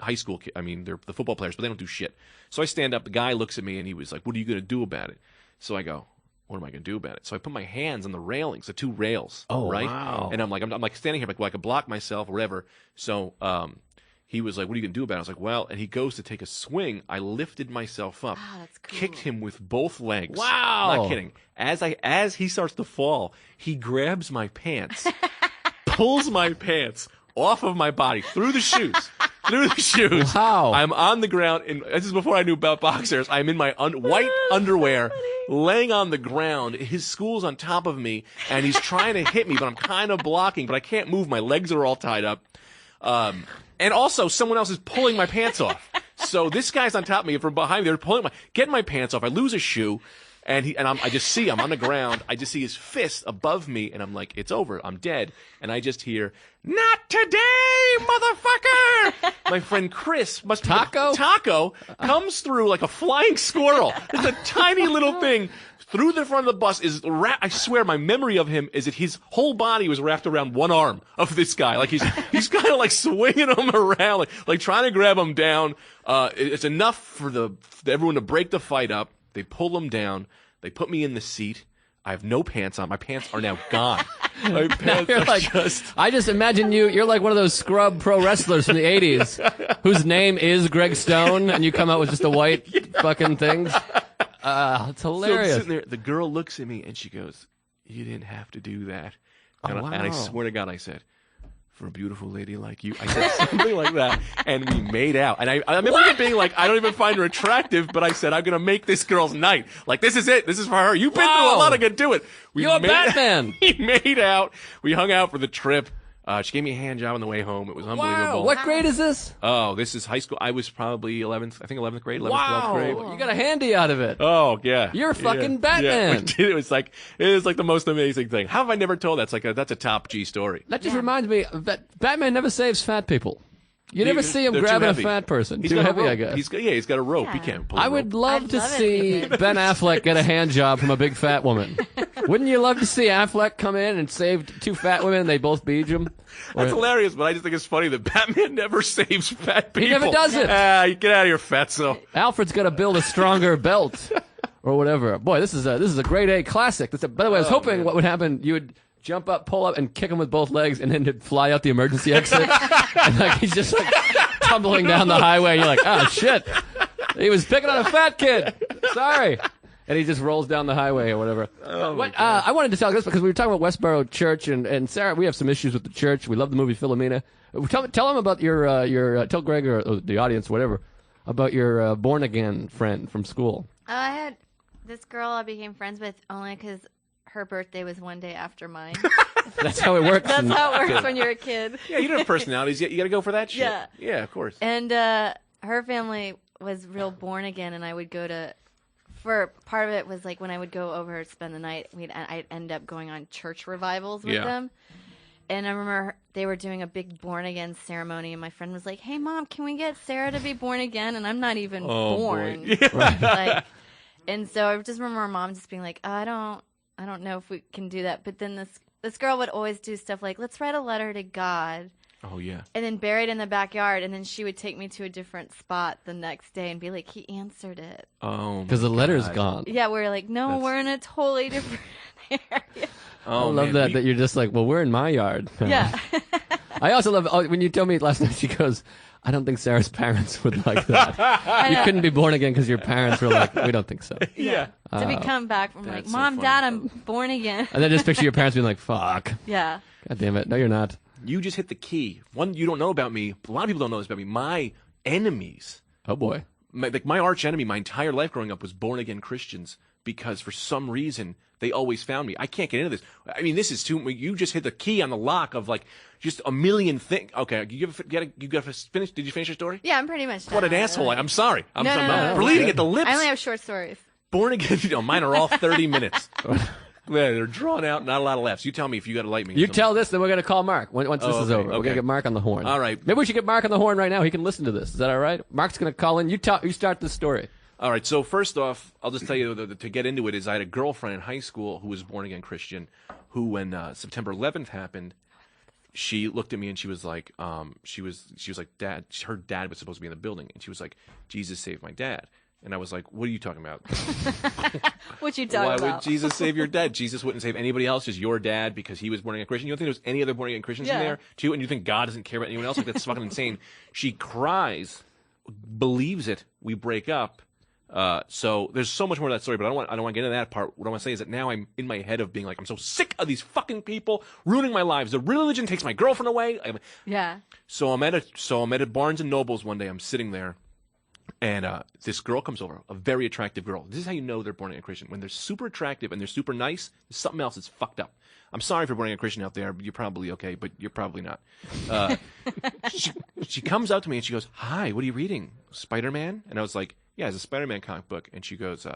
high school kids. I mean, they're the football players, but they don't do shit. So I stand up. The guy looks at me and he was like, "What are you going to do about it?" So I go, "What am I going to do about it?" So I put my hands on the railings, the two rails. Oh, right? wow. And I'm like standing here, like, well, I could block myself or whatever. So he was like, "What are you going to do about it?" I was like, "Well," and he goes to take a swing. I lifted myself up, Wow, that's cool. kicked him with both legs. Wow. Not kidding. As he starts to fall, he grabs my pants, pulls my pants off of my body through the shoes. Through the shoes. Wow. I'm on the ground, and this is before I knew about boxers. I'm in my white underwear, laying on the ground. His school's on top of me, and he's trying to hit me, but I'm kind of blocking, but I can't move. My legs are all tied up. And also, someone else is pulling my pants off. So this guy's on top of me, from behind me, they're getting my pants off. I lose a shoe. I just see I'm on the ground. I just see his fist above me, and I'm like, it's over. I'm dead. And I just hear, "Not today, motherfucker!" My friend Chris Taco comes through like a flying squirrel. It's a tiny little thing through the front of the bus. I swear, my memory of him is that his whole body was wrapped around one arm of this guy. Like he's kind of like swinging him around, like trying to grab him down. It's enough for everyone to break the fight up. They pull him down. They put me in the seat. I have no pants on. My pants are now gone. My pants You're are like, I just imagine you're like one of those scrub pro wrestlers from the 80s whose name is Greg Stone, and you come out with just the white fucking things. It's So I'm hilarious. sitting there. The girl looks at me and she goes, "You didn't have to do that." And, wow. and I swear to God, I said, "For a beautiful lady like you." I said something like that, and we made out. And I remember it being like, I don't even find her attractive, but I said, "I'm gonna make this girl's night. Like, this is it. This is for her. You've been through a lot. I can do it." You're Batman. We made out. We hung out for the trip. She gave me a hand job on the way home. It was unbelievable. Wow. What grade is this? Oh, this is high school. I was probably 11th grade, 11th, 12th grade. You got a handy out of it. Oh yeah, You're fucking Yeah, Batman. we did. It was like the most amazing thing. How have I never told that? That's a top G story. That just reminds me that Batman never saves fat people. You never see him They're too grabbing a heavy. fat person. He's Too got a heavy, rope. I guess. He's got a rope. He Yeah. can't pull. a I would rope. love I'd to love it. see Ben Affleck get a hand job from a big fat woman. Wouldn't you love to see Affleck come in and save two fat women and they both beat him? That's hilarious, but I just think it's funny that Batman never saves fat people. He never does it. You get out of here, fatso. Alfred's got to build a stronger belt or whatever. Boy, this is a grade A classic. By the way, I was hoping what would happen, you would jump up, pull up, and kick him with both legs, and then he'd fly out the emergency exit. And like he's just like tumbling down the highway. And you're like, oh shit, he was picking on a fat kid. Sorry. And he just rolls down the highway or whatever. I wanted to tell this because we were talking about Westboro Church, and Sarah, we have some issues with the church. We love the movie Philomena. Tell them about tell Greg or the audience, whatever, about your born again friend from school. I had this girl I became friends with only because her birthday was one day after mine. That's how it works. That's how it works when you're a kid. Yeah, you don't have personalities yet. You got to go for that shit. Yeah. Of course. And her family was real born again, and I would go to. For part of it was like when I would go over to spend the night, I'd end up going on church revivals with them. And I remember they were doing a big born again ceremony, and my friend was like, "Hey, Mom, can we get Sarah to be born again?" And I'm not even born. Like, and so I just remember Mom just being like, I don't know if we can do that. But then this girl would always do stuff like, let's write a letter to God. Oh yeah. And then bury it in the backyard, and then she would take me to a different spot the next day and be like, he answered it. Oh. Because the letter's gone. Yeah, we're like, no, we're in a totally different area. Oh, I love man. that you're just like, well, we're in my yard. Yeah. I also love when you told me last night, she goes, I don't think Sarah's parents would like that. You couldn't be born again because your parents were like, we don't think so. Yeah. To be come back from like, That's so Mom, funny. Dad, I'm born again. And then just picture your parents being like, fuck. Yeah. God damn it. No, you're not. You just hit the key. One you don't know about me. A lot of people don't know this about me. My enemies, Oh, boy. my arch enemy, my entire life growing up was born again Christians because for some reason they always found me. I can't get into this. I mean, this is too. You just hit the key on the lock of like just a million things. Okay, you got to finish. Did you finish your story? Yeah, I'm pretty much done. What an asshole! I'm sorry. I'm No, sorry. no, no, I'm no. bleeding at the lips. I only have short stories. Born again. Mine are all 30 minutes. Yeah, they're drawn out, not a lot of laughs. You tell me if you got to light me. You tell this, then we're going to call Mark once this is okay, over. We're okay. going to get Mark on the horn. All right. Maybe we should get Mark on the horn right now. He can listen to this. Is that all right? Mark's going to call in. You start the story. All right, so first off, I'll just tell you to get into it is I had a girlfriend in high school who was born-again Christian who, when September 11th happened, she looked at me and she was like, she was like, Dad, her dad was supposed to be in the building, and she was like, Jesus saved my dad. And I was like, what are you talking about? What you talking Why about? would Jesus save your dad? Jesus wouldn't save anybody else, just your dad, because he was born-again Christian. You don't think there's any other born-again Christians in Yeah. there, too? And you think God doesn't care about anyone else? Like, that's fucking insane. She cries, believes it, we break up. So there's so much more to that story, but I don't want to get into that part. What I want to say is that now I'm in my head of being like, I'm so sick of these fucking people ruining my lives. The religion takes my girlfriend away. Yeah. So I'm at a Barnes and Nobles one day. I'm sitting there, and this girl comes over, a very attractive girl. This is how you know they're born-again Christian. When they're super attractive and they're super nice, there's something else that's fucked up. I'm sorry if you're born-again Christian out there. You're probably okay, but you're probably not. She comes up to me and she goes, "Hi, what are you reading? Spider-Man?" And I was like, "Yeah, it's a Spider-Man comic book." And she goes,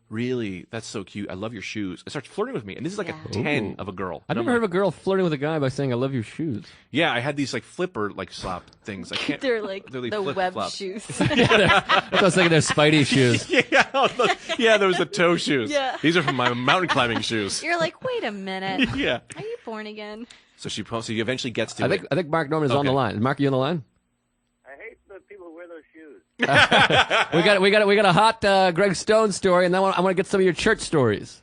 "Really? That's so cute. I love your shoes." And starts flirting with me. And this is like Yeah. a 10 Ooh. of a girl. I've And I'm never heard like, of a girl flirting with a guy by saying, I love your shoes. Yeah, I had these like flipper like slop things. I can't. They're like they're the web flip-flops. shoes. I was thinking they're Spidey shoes. Yeah, there was the toe shoes. Yeah. These are from my mountain climbing shoes. You're like, wait a minute. Yeah. Are you born again? So she eventually gets to I it. think Mark Norman is on Okay. the line. Is Mark, you on the line? I hate the people who wear those shoes. We got a hot Greg Stone story, and then I want to get some of your church stories.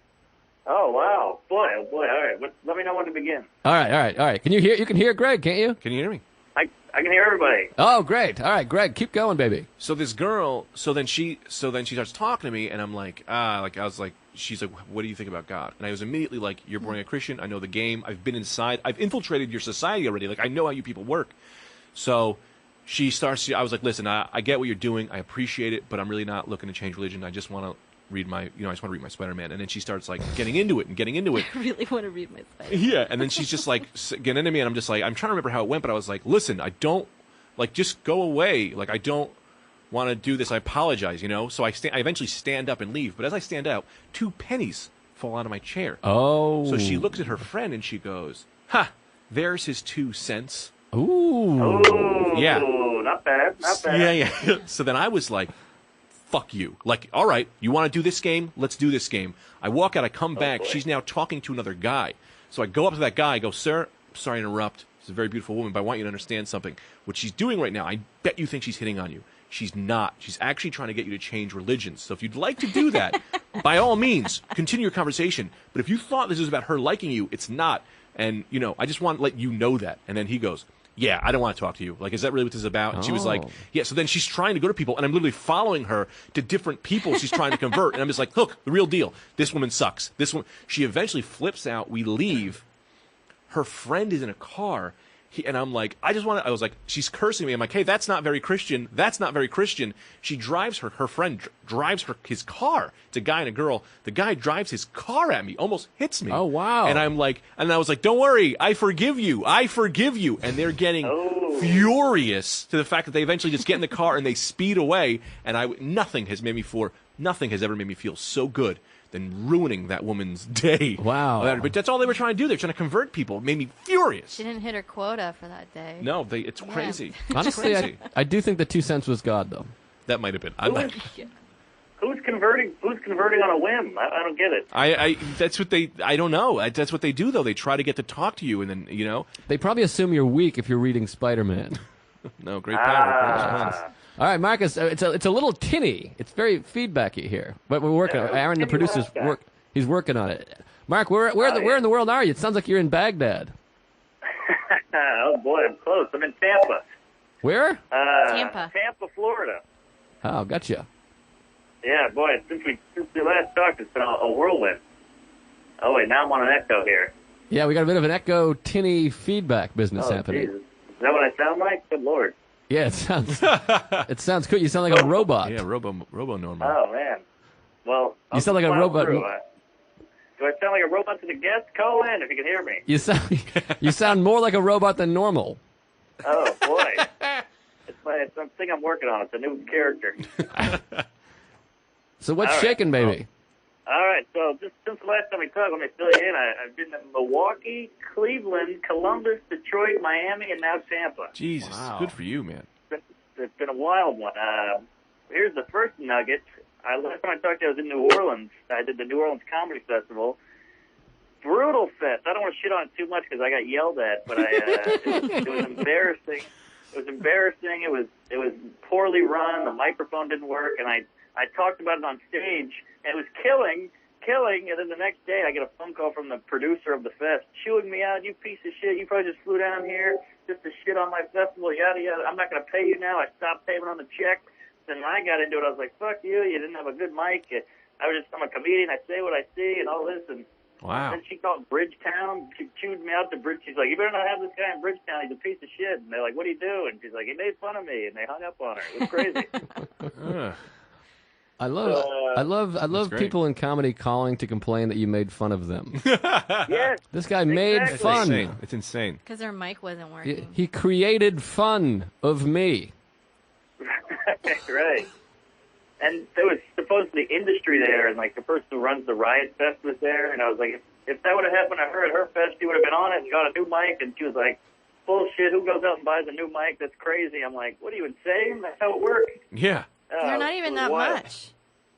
Oh, wow. Boy, oh, boy. All right. Let me know when to begin. All right. Can you hear? You can hear Greg, can't you? Can you hear me? I can hear everybody. Oh, great. All right, Greg, keep going, baby. So this girl, so then she starts talking to me, and I'm like, she's like, what do you think about God? And I was immediately like, you're born a Christian. I know the game. I've been inside. I've infiltrated your society already. Like, I know how you people work. So I was like, listen, I get what you're doing. I appreciate it, but I'm really not looking to change religion. I just want to read my Spider-Man. And then she starts like getting into it. I really want to read my Spider. Yeah, and then she's just like getting into me, and I'm just like, I'm trying to remember how it went, but I was like, listen, I don't, like, just go away. Like, I don't want to do this. I apologize, you know? So I eventually stand up and leave, but as I stand up, 2 pennies fall out of my chair. Oh. So she looks at her friend and she goes, "Ha, there's his 2 cents." Ooh. Oh, Yeah. not bad. Not bad. Yeah. So then I was like, fuck you. Like, all right, you want to do this game? Let's do this game. I walk out, I come back. boy. She's now talking to another guy. So I go up to that guy, I go, "Sir, sorry to interrupt. She's a very beautiful woman, but I want you to understand something. What she's doing right now, I bet you think she's hitting on you. She's not. She's actually trying to get you to change religions. So if you'd like to do that, by all means, continue your conversation. But if you thought this was about her liking you, it's not. And, you know, I just want to let you know that." And then he goes, "Yeah, I don't want to talk to you. Like, is that really what this is about?" And she was like, Oh. "Yeah." So then she's trying to go to people, and I'm literally following her to different people she's trying to convert. And I'm just like, look, the real deal. This woman sucks. This one. She eventually flips out. We leave. Her friend is in a car. And I'm like, I was like, she's cursing me. I'm like, hey, that's not very Christian. That's not very Christian. She drives her friend drives his car. It's a guy and a girl. The guy drives his car at me, almost hits me. Oh, wow. And I'm like, and I was like, don't worry, I forgive you. I forgive you. And they're getting Oh. furious to the fact that they eventually just get in the car and they speed away. And nothing has ever made me feel so good than ruining that woman's day. Wow. But that's all they were trying to do. They're trying to convert people. It made me furious. She didn't hit her quota for that day. No, it's crazy. It's Honestly, crazy. I do think the 2 cents was God, though. That might have been. Who's converting on a whim? I don't get it. That's what they. I don't know. That's what they do, though. They try to get to talk to you, and then you know. They probably assume you're weak if you're reading Spider-Man. No, great power. Great chance. All right, Marcus, it's a little tinny. It's very feedbacky here, but we're working. Yeah, Aaron, the tinny producer's last guy. He's working on it. Mark, where in the world are you? It sounds like you're in Baghdad. Oh boy, I'm close. I'm in Tampa. Where? Tampa. Tampa, Florida. Oh, gotcha. Yeah, boy. Since we last talked, it's been a whirlwind. Oh wait, now I'm on an echo here. Yeah, we got a bit of an echo tinny feedback business Oh happening. Jesus, is that what I sound like? Good lord. Yeah, it sounds cool. You sound like a robot. Yeah, Robo normal. Oh man. Well, You sound like a robot. Do I sound like a robot to the guests? Call in if you can hear me. You sound more like a robot than normal. Oh boy, it's something I'm working on. It's a new character. So what's All right. shaking, baby? All right, so just since the last time we talked, let me fill you in. I've been to Milwaukee, Cleveland, Columbus, Detroit, Miami, and now Tampa. Jesus, Wow. good for you, man. It's been a wild one. Here's the first nugget. Last time I talked to you, I was in New Orleans. I did the New Orleans Comedy Festival. Brutal fest. I don't want to shit on it too much because I got yelled at, but it was embarrassing. It was embarrassing. It was poorly run. The microphone didn't work, and I talked about it on stage, and it was killing. And then the next day, I get a phone call from the producer of the fest, chewing me out. You piece of shit! You probably just flew down here just to shit on my festival. Yada yada. I'm not going to pay you now. I stopped payment on the check. Then when I got into it, I was like, "Fuck you! You didn't have a good mic." I'm a comedian. I say what I see, and all this. And Wow. then she called Bridgetown. She chewed me out to Bridge. She's like, "You better not have this guy in Bridgetown. He's a piece of shit." And they're like, "What do you do?" And she's like, "He made fun of me," and they hung up on her. It was crazy. Ugh. I love great. people in comedy calling to complain that you made fun of them. Yes. This guy made Exactly. fun. Insane. It's insane. Because her mic wasn't working. He created fun of me. Right. And there was supposedly industry there, and like the person who runs the Riot Fest was there, and I was like, if that would have happened to her at her fest, she would have been on it and got a new mic, and she was like, bullshit, who goes out and buys a new mic? That's crazy. I'm like, what are you insane? That's how it works. Yeah. They're not even that wild. much.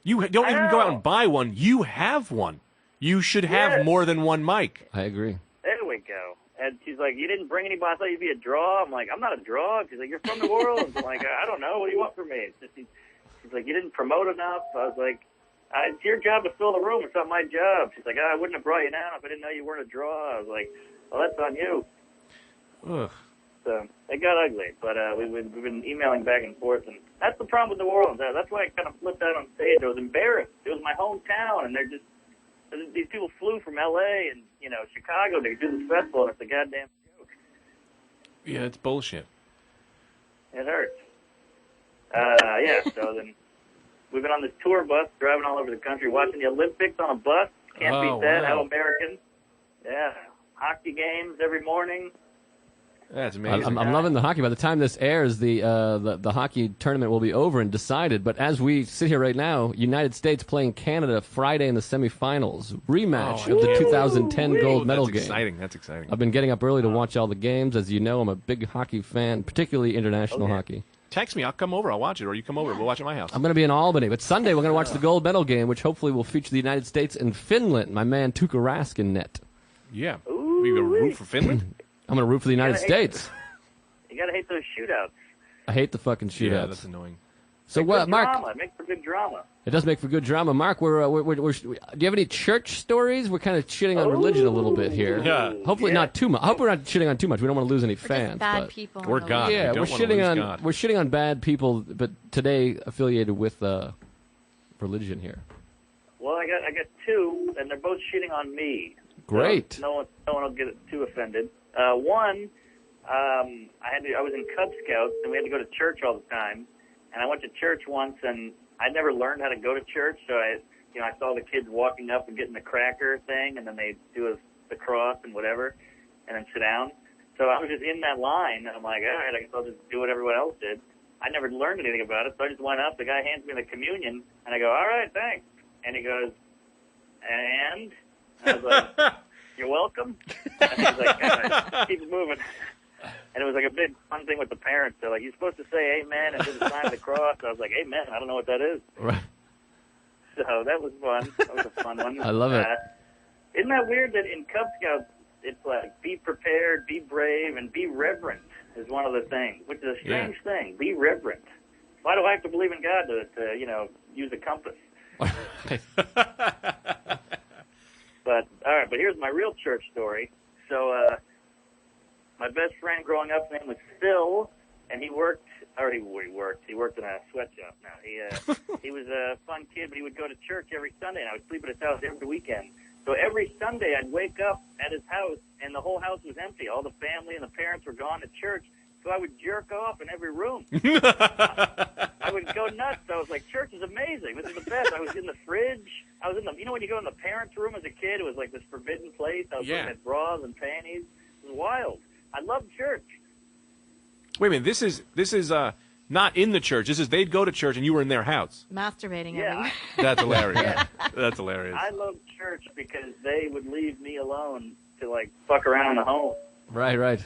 You don't even go out know. and buy one. You have one. You should have Yes. more than one mic. I agree. There we go. And she's like, you didn't bring anybody. I thought you'd be a draw. I'm like, I'm not a draw. She's like, you're from New Orleans. I'm like, I don't know. What do you want from me? It's just, she's like, you didn't promote enough. I was like, it's your job to fill the room. It's not my job. She's like, I wouldn't have brought you down if I didn't know you weren't a draw. I was like, well, that's on you. Ugh. So it got ugly, but we've been emailing back and forth, and that's the problem with New Orleans. That's why I kind of flipped out on stage. I was embarrassed. It was my hometown, and these people flew from L.A. and Chicago to do this festival, and it's a goddamn joke. Yeah, it's bullshit. It hurts. Yeah. So then we've been on this tour bus, driving all over the country, watching the Olympics on a bus. Can't Oh, beat that. wow. How American. Yeah. Hockey games every morning. That's amazing. I'm loving the hockey. By the time this airs, the hockey tournament will be over and decided. But as we sit here right now, United States playing Canada Friday in the semifinals, rematch Oh, of the yeah. 2010 gold medal That's game. exciting. That's exciting. I've been getting up early to watch all the games. As you know, I'm a big hockey fan, particularly international hockey. Text me. I'll come over. I'll watch it. Or you come over. We'll watch it at my house. I'm going to be in Albany, but Sunday we're going to watch the gold medal game, which hopefully will feature the United States and Finland. My man Tuukka Rask in net. Yeah. We go root for Finland? I'm going to root for the United hate States. You gotta hate those shootouts. I hate the fucking Yeah, shootouts. that's annoying. So what, Good Mark? drama. It makes for good drama. It does make for good drama. Mark, do you have any church stories? We're kind of shitting on religion a little bit here. Yeah. Hopefully not too much. I hope we're not shitting on too much. We don't want to lose any We're fans. just bad but people. Or in the God. world. yeah, We we're don't wanna shitting lose on God. we're shitting on bad people, but today affiliated with religion here. Well, I got two, and they're both shitting on me. Great. So no one will get too offended. One, I was in Cub Scouts, and we had to go to church all the time. And I went to church once, and I never learned how to go to church. So I saw the kids walking up and getting the cracker thing, and then they do the cross and whatever, and then sit down. So I was just in that line, and I'm like, all right, I guess I'll just do what everyone else did. I never learned anything about it, so I just went up. The guy hands me the communion, and I go, all right, thanks. And he goes, and I was like, you're welcome. And he's like, yeah, keep it moving. And it was like a big fun thing with the parents. They're like, you're supposed to say amen and do the sign of the cross. I was like, amen. I don't know what that is. Right. So that was fun. That was a fun one. I love it. Isn't that weird that in Cub Scouts, it's like be prepared, be brave, and be reverent is one of the things, which is a strange thing. Be reverent. Why do I have to believe in God to use a compass? But, all right, but here's my real church story. So, my best friend growing up, his name was Phil, and he worked in a sweatshop now. He was a fun kid, but he would go to church every Sunday, and I would sleep at his house every weekend. So every Sunday I'd wake up at his house, and the whole house was empty. All the family and the parents were gone to church, so I would jerk off in every room. I would go nuts. I was like, church is amazing. This is the best. I was in the fridge. I was in when you go in the parents' room as a kid, it was like this forbidden place. I was looking at bras and panties. It was wild. I love church. Wait a minute. This is Not in the church. This is they'd go to church and you were in their house. Masturbating Yeah. everywhere. That's hilarious. That's hilarious. I love church because they would leave me alone to like fuck around in the home. Right.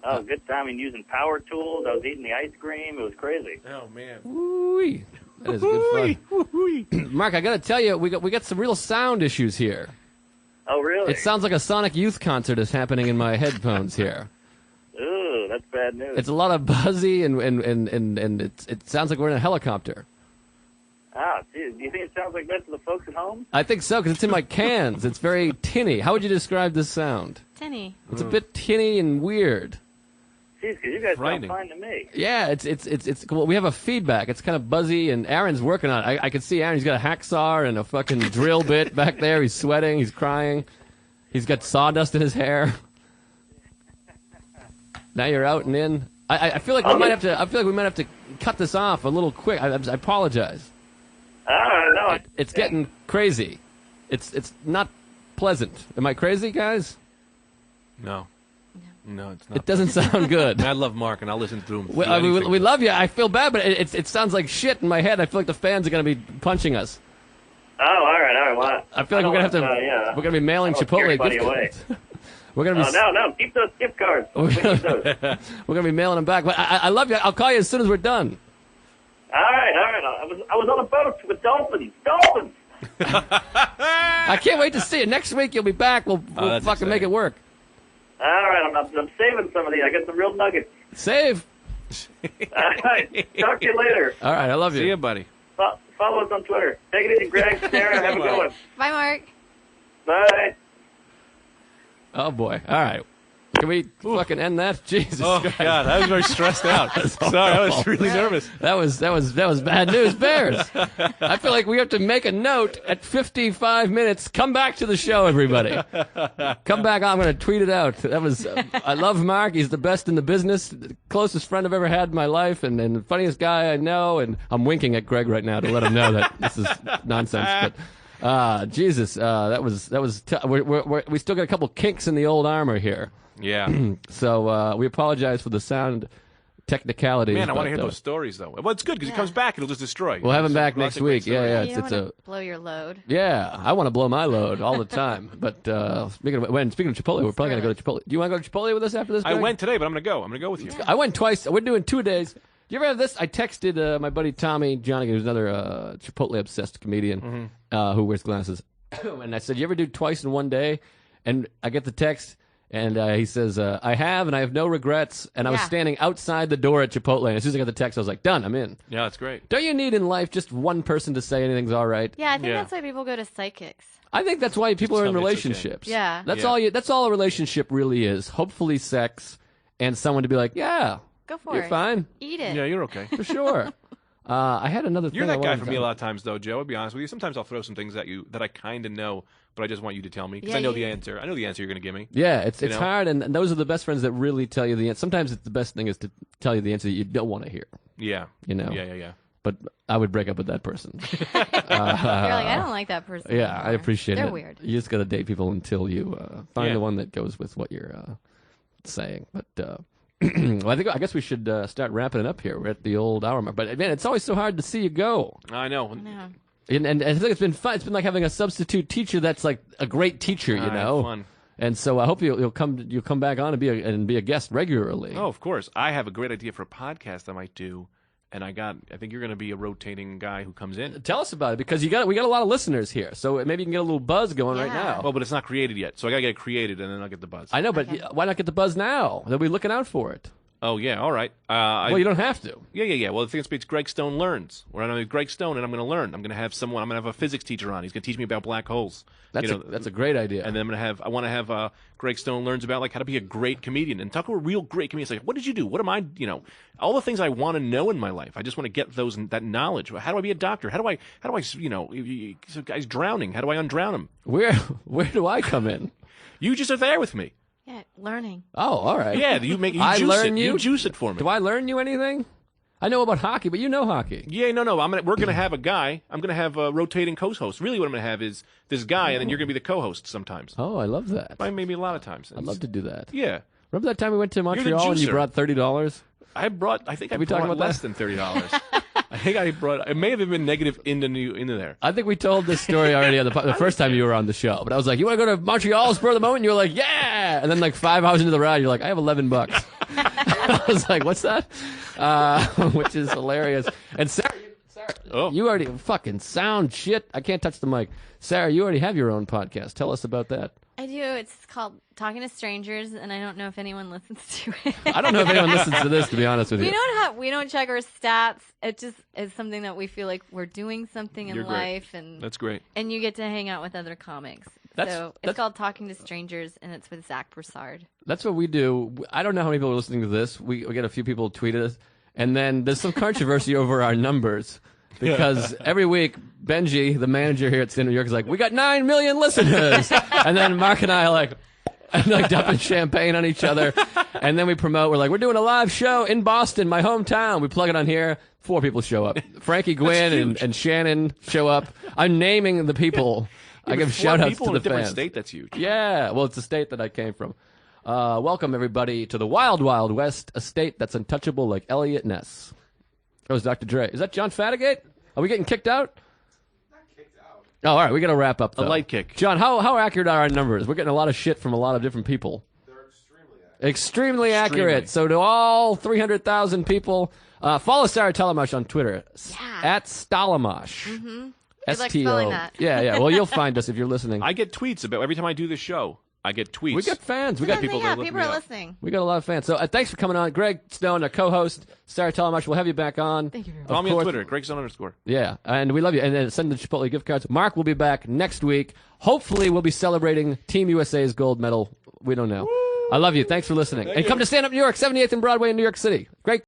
Oh, good time. And using power tools. I was eating the ice cream. It was crazy. Oh man. Woo-wee. That is good fun. Mark, I got to tell you, we got some real sound issues here. Oh, really? It sounds like a Sonic Youth concert is happening in my headphones here. Ooh, that's bad news. It's a lot of buzzy and it sounds like we're in a helicopter. Ah, geez. Do you think it sounds like that to the folks at home? I think so, because it's in my cans. It's very tinny. How would you describe this sound? Tinny. It's a bit tinny and weird. Jeez, because you guys Frightening. sound fine to me. Yeah, it's well, we have a feedback. It's kind of buzzy, and Aaron's working on it. I can see Aaron. He's got a hacksaw and a fucking drill bit back there. He's sweating. He's crying. He's got sawdust in his hair. Now you're out and in. I feel like we might have to. I feel like we might have to cut this off a little quick. I apologize. No. It's getting crazy. It's not pleasant. Am I crazy, guys? No. No, it's not. It doesn't sound good. I love Mark, and I'll listen through him. We love you. I feel bad, but it sounds like shit in my head. I feel like the fans are going to be punching us. Oh, all right. Well, I feel like we're going to have to. yeah. We're going to be mailing I don't scare Chipotle anybody gift away. cards. We're going to be. No. Keep those gift cards. We need those. We're going to be mailing them back. But I love you. I'll call you as soon as we're done. All right. I was on a boat with dolphins. I can't wait to see it. Next week you'll be back. We'll that's fucking make it exciting. work. All right. I'm saving some of these. I got some real nuggets. Save. All right. Talk to you later. All right. I love you. See ya, buddy. Follow us on Twitter. Take it easy, Greg. Sarah, have a good one. Bye, Mark. Bye. Oh boy. All right. Can we fucking end that? Jesus Oh Christ. God, I was very stressed out. Sorry, I was really nervous. That was bad news, Bears. I feel like we have to make a note at 55 minutes. Come back to the show, everybody. Come back. I'm going to tweet it out. That was. I love Mark. He's the best in the business. The closest friend I've ever had in my life, and the funniest guy I know. And I'm winking at Greg right now to let him know that this is nonsense. But Jesus, that was. We still got a couple kinks in the old armor here. Yeah. So we apologize for the sound technicalities. Man, I want to but, hear those stories though. Well, it's good because he comes back, it'll just destroy. We'll have him back Lots next of great week. Yeah, stories. yeah. You don't It's wanna a blow your load. yeah. I want to blow my load all the time. But speaking of Chipotle, we're probably gonna go to Chipotle. Do you want to go to Chipotle with us after this? I Greg? went today, but I'm gonna go. I'm gonna go with you. I went twice. We're doing 2 days. Do you ever have this? I texted my buddy Tommy Johnny, who's another Chipotle obsessed comedian who wears glasses, and I said, "You ever do twice in one day?" And I get the text. And he says, I have, and I have no regrets. And I was Yeah. standing outside the door at Chipotle. And as soon as I got the text, I was like, done, I'm in. Yeah, that's great. Don't you need in life just one person to say anything's all right? Yeah, I think Yeah. that's why people go to psychics. I think that's why people are in tell me it's okay. relationships. Yeah. That's Yeah. That's all a relationship really is. Hopefully sex and someone to be like, yeah, Go for you're it. fine. Eat it. Yeah, you're okay. For sure. I had another thing. You're I that guy wanted for to me a tell- lot of times, though, Joe. I'll be honest with you. Sometimes I'll throw some things at you that I kind of know, but I just want you to tell me because Yeah, I know you- the answer. I know the answer you're going to give me. Yeah, it's know? hard, and those are the best friends that really tell you the answer. Sometimes it's the best thing is to tell you the answer that you don't want to hear. Yeah. You know. Yeah. But I would break up with that person. You're like, I don't like that person. Yeah, I anymore. appreciate They're it. weird. You just got to date people until you find Yeah. the one that goes with what you're saying. But well, I guess we should start wrapping it up here. We're at the old hour mark. But man, it's always so hard to see you go. I know. No. And I think it's been fun. It's been like having a substitute teacher that's like a great teacher, you know. Fun. And so I hope you'll come back on and be a guest regularly. Oh, of course. I have a great idea for a podcast I might do, and I think you're going to be a rotating guy who comes in. Tell us about it because we got a lot of listeners here, so maybe you can get a little buzz going right Yeah. now. Well, but it's not created yet, so I got to get it created, and then I'll get the buzz. I know, but why not get the buzz now? They'll be looking out for it. Oh, yeah. All right. Well, you don't have to. Yeah. Well, the thing is, it's Greg Stone Learns. Where I'm with Greg Stone, and I'm going to learn. I'm going to have a physics teacher on. He's going to teach me about black holes. That's a great idea. And then I want to have Greg Stone Learns about like how to be a great comedian and talk to a real great comedian. It's like, what did you do? What am I? All the things I want to know in my life. I just want to get that knowledge. How do I be a doctor? How do I? So guy's drowning. How do I undrown him? Where do I come in? You just are there with me. Yeah, learning. Oh, all right. Yeah, you I juice learn it. you? You juice it for me. Do I learn you anything? I know about hockey, but you know hockey. Yeah, no. We're gonna have a guy. I'm gonna have a rotating co-host. Really, what I'm gonna have is this guy, and then you're gonna be the co-host sometimes. Oh, I love that. Maybe a lot of times. I'd love to do that. Yeah. Remember that time we went to Montreal and you juicer. brought $30? I think I we talking brought about less that? than $30. I think I brought. It may have been negative into there. I think we told this story already on the first time you were on the show. But I was like, "You want to go to Montreal spur of the moment?" And you were like, "Yeah!" And then like 5 hours into the ride, you're like, "I have $11." I was like, "What's that?" Which is hilarious. And Sarah, Oh. you already fucking sound shit. I can't touch the mic. Sarah, you already have your own podcast. Tell us about that. I do. It's called Talking to Strangers, and I don't know if anyone listens to it. I don't know if anyone listens to this, to be honest with you. We don't check our stats. It just is something that we feel like we're doing something in You're great. life, and That's great. and you get to hang out with other comics. That's It's called Talking to Strangers, and it's with Zach Broussard. That's what we do. I don't know how many people are listening to this. We get a few people tweet us, and then there's some controversy over our numbers because every week Benji, the manager here at Stand New York, is like, "We got 9 million listeners," and then Mark and I are like dumping champagne on each other, and then we promote. We're like, "We're doing a live show in Boston, my hometown." We plug it on here. 4 people show up. Frankie Gwynn and Shannon show up. I'm naming the people. I give shout outs people to in a the different fans. state. That's huge. Yeah, well, it's the state that I came from. Welcome, everybody, to the Wild Wild West, a state that's untouchable like Elliot Ness. That was Dr. Dre. Is that John Fatigate? Are we getting kicked out? Not kicked out. Oh, all right, we got to wrap up, though. A light kick. John, how accurate are our numbers? We're getting a lot of shit from a lot of different people. They're extremely accurate. Extremely accurate. So to all 300,000 people, follow Sarah Telemash on Twitter. Yeah. At Stalamash. Good luck STO. spelling that. Yeah. Well, you'll find us if you're listening. I get tweets about every time I do the show. I get tweets. We got fans. We got people that yeah, look people me are up. listening. We got a lot of fans. So thanks for coming on. Greg Stone, our co-host. Sarah Telemash, we'll have you back on. Thank you very much. Follow Of me on course. Twitter, Gregson_. Yeah, and we love you. And then send the Chipotle gift cards. Mark will be back next week. Hopefully, we'll be celebrating Team USA's gold medal. We don't know. I love you. Thanks for listening. And come to Stand Up New York, 78th and Broadway in New York City. Great.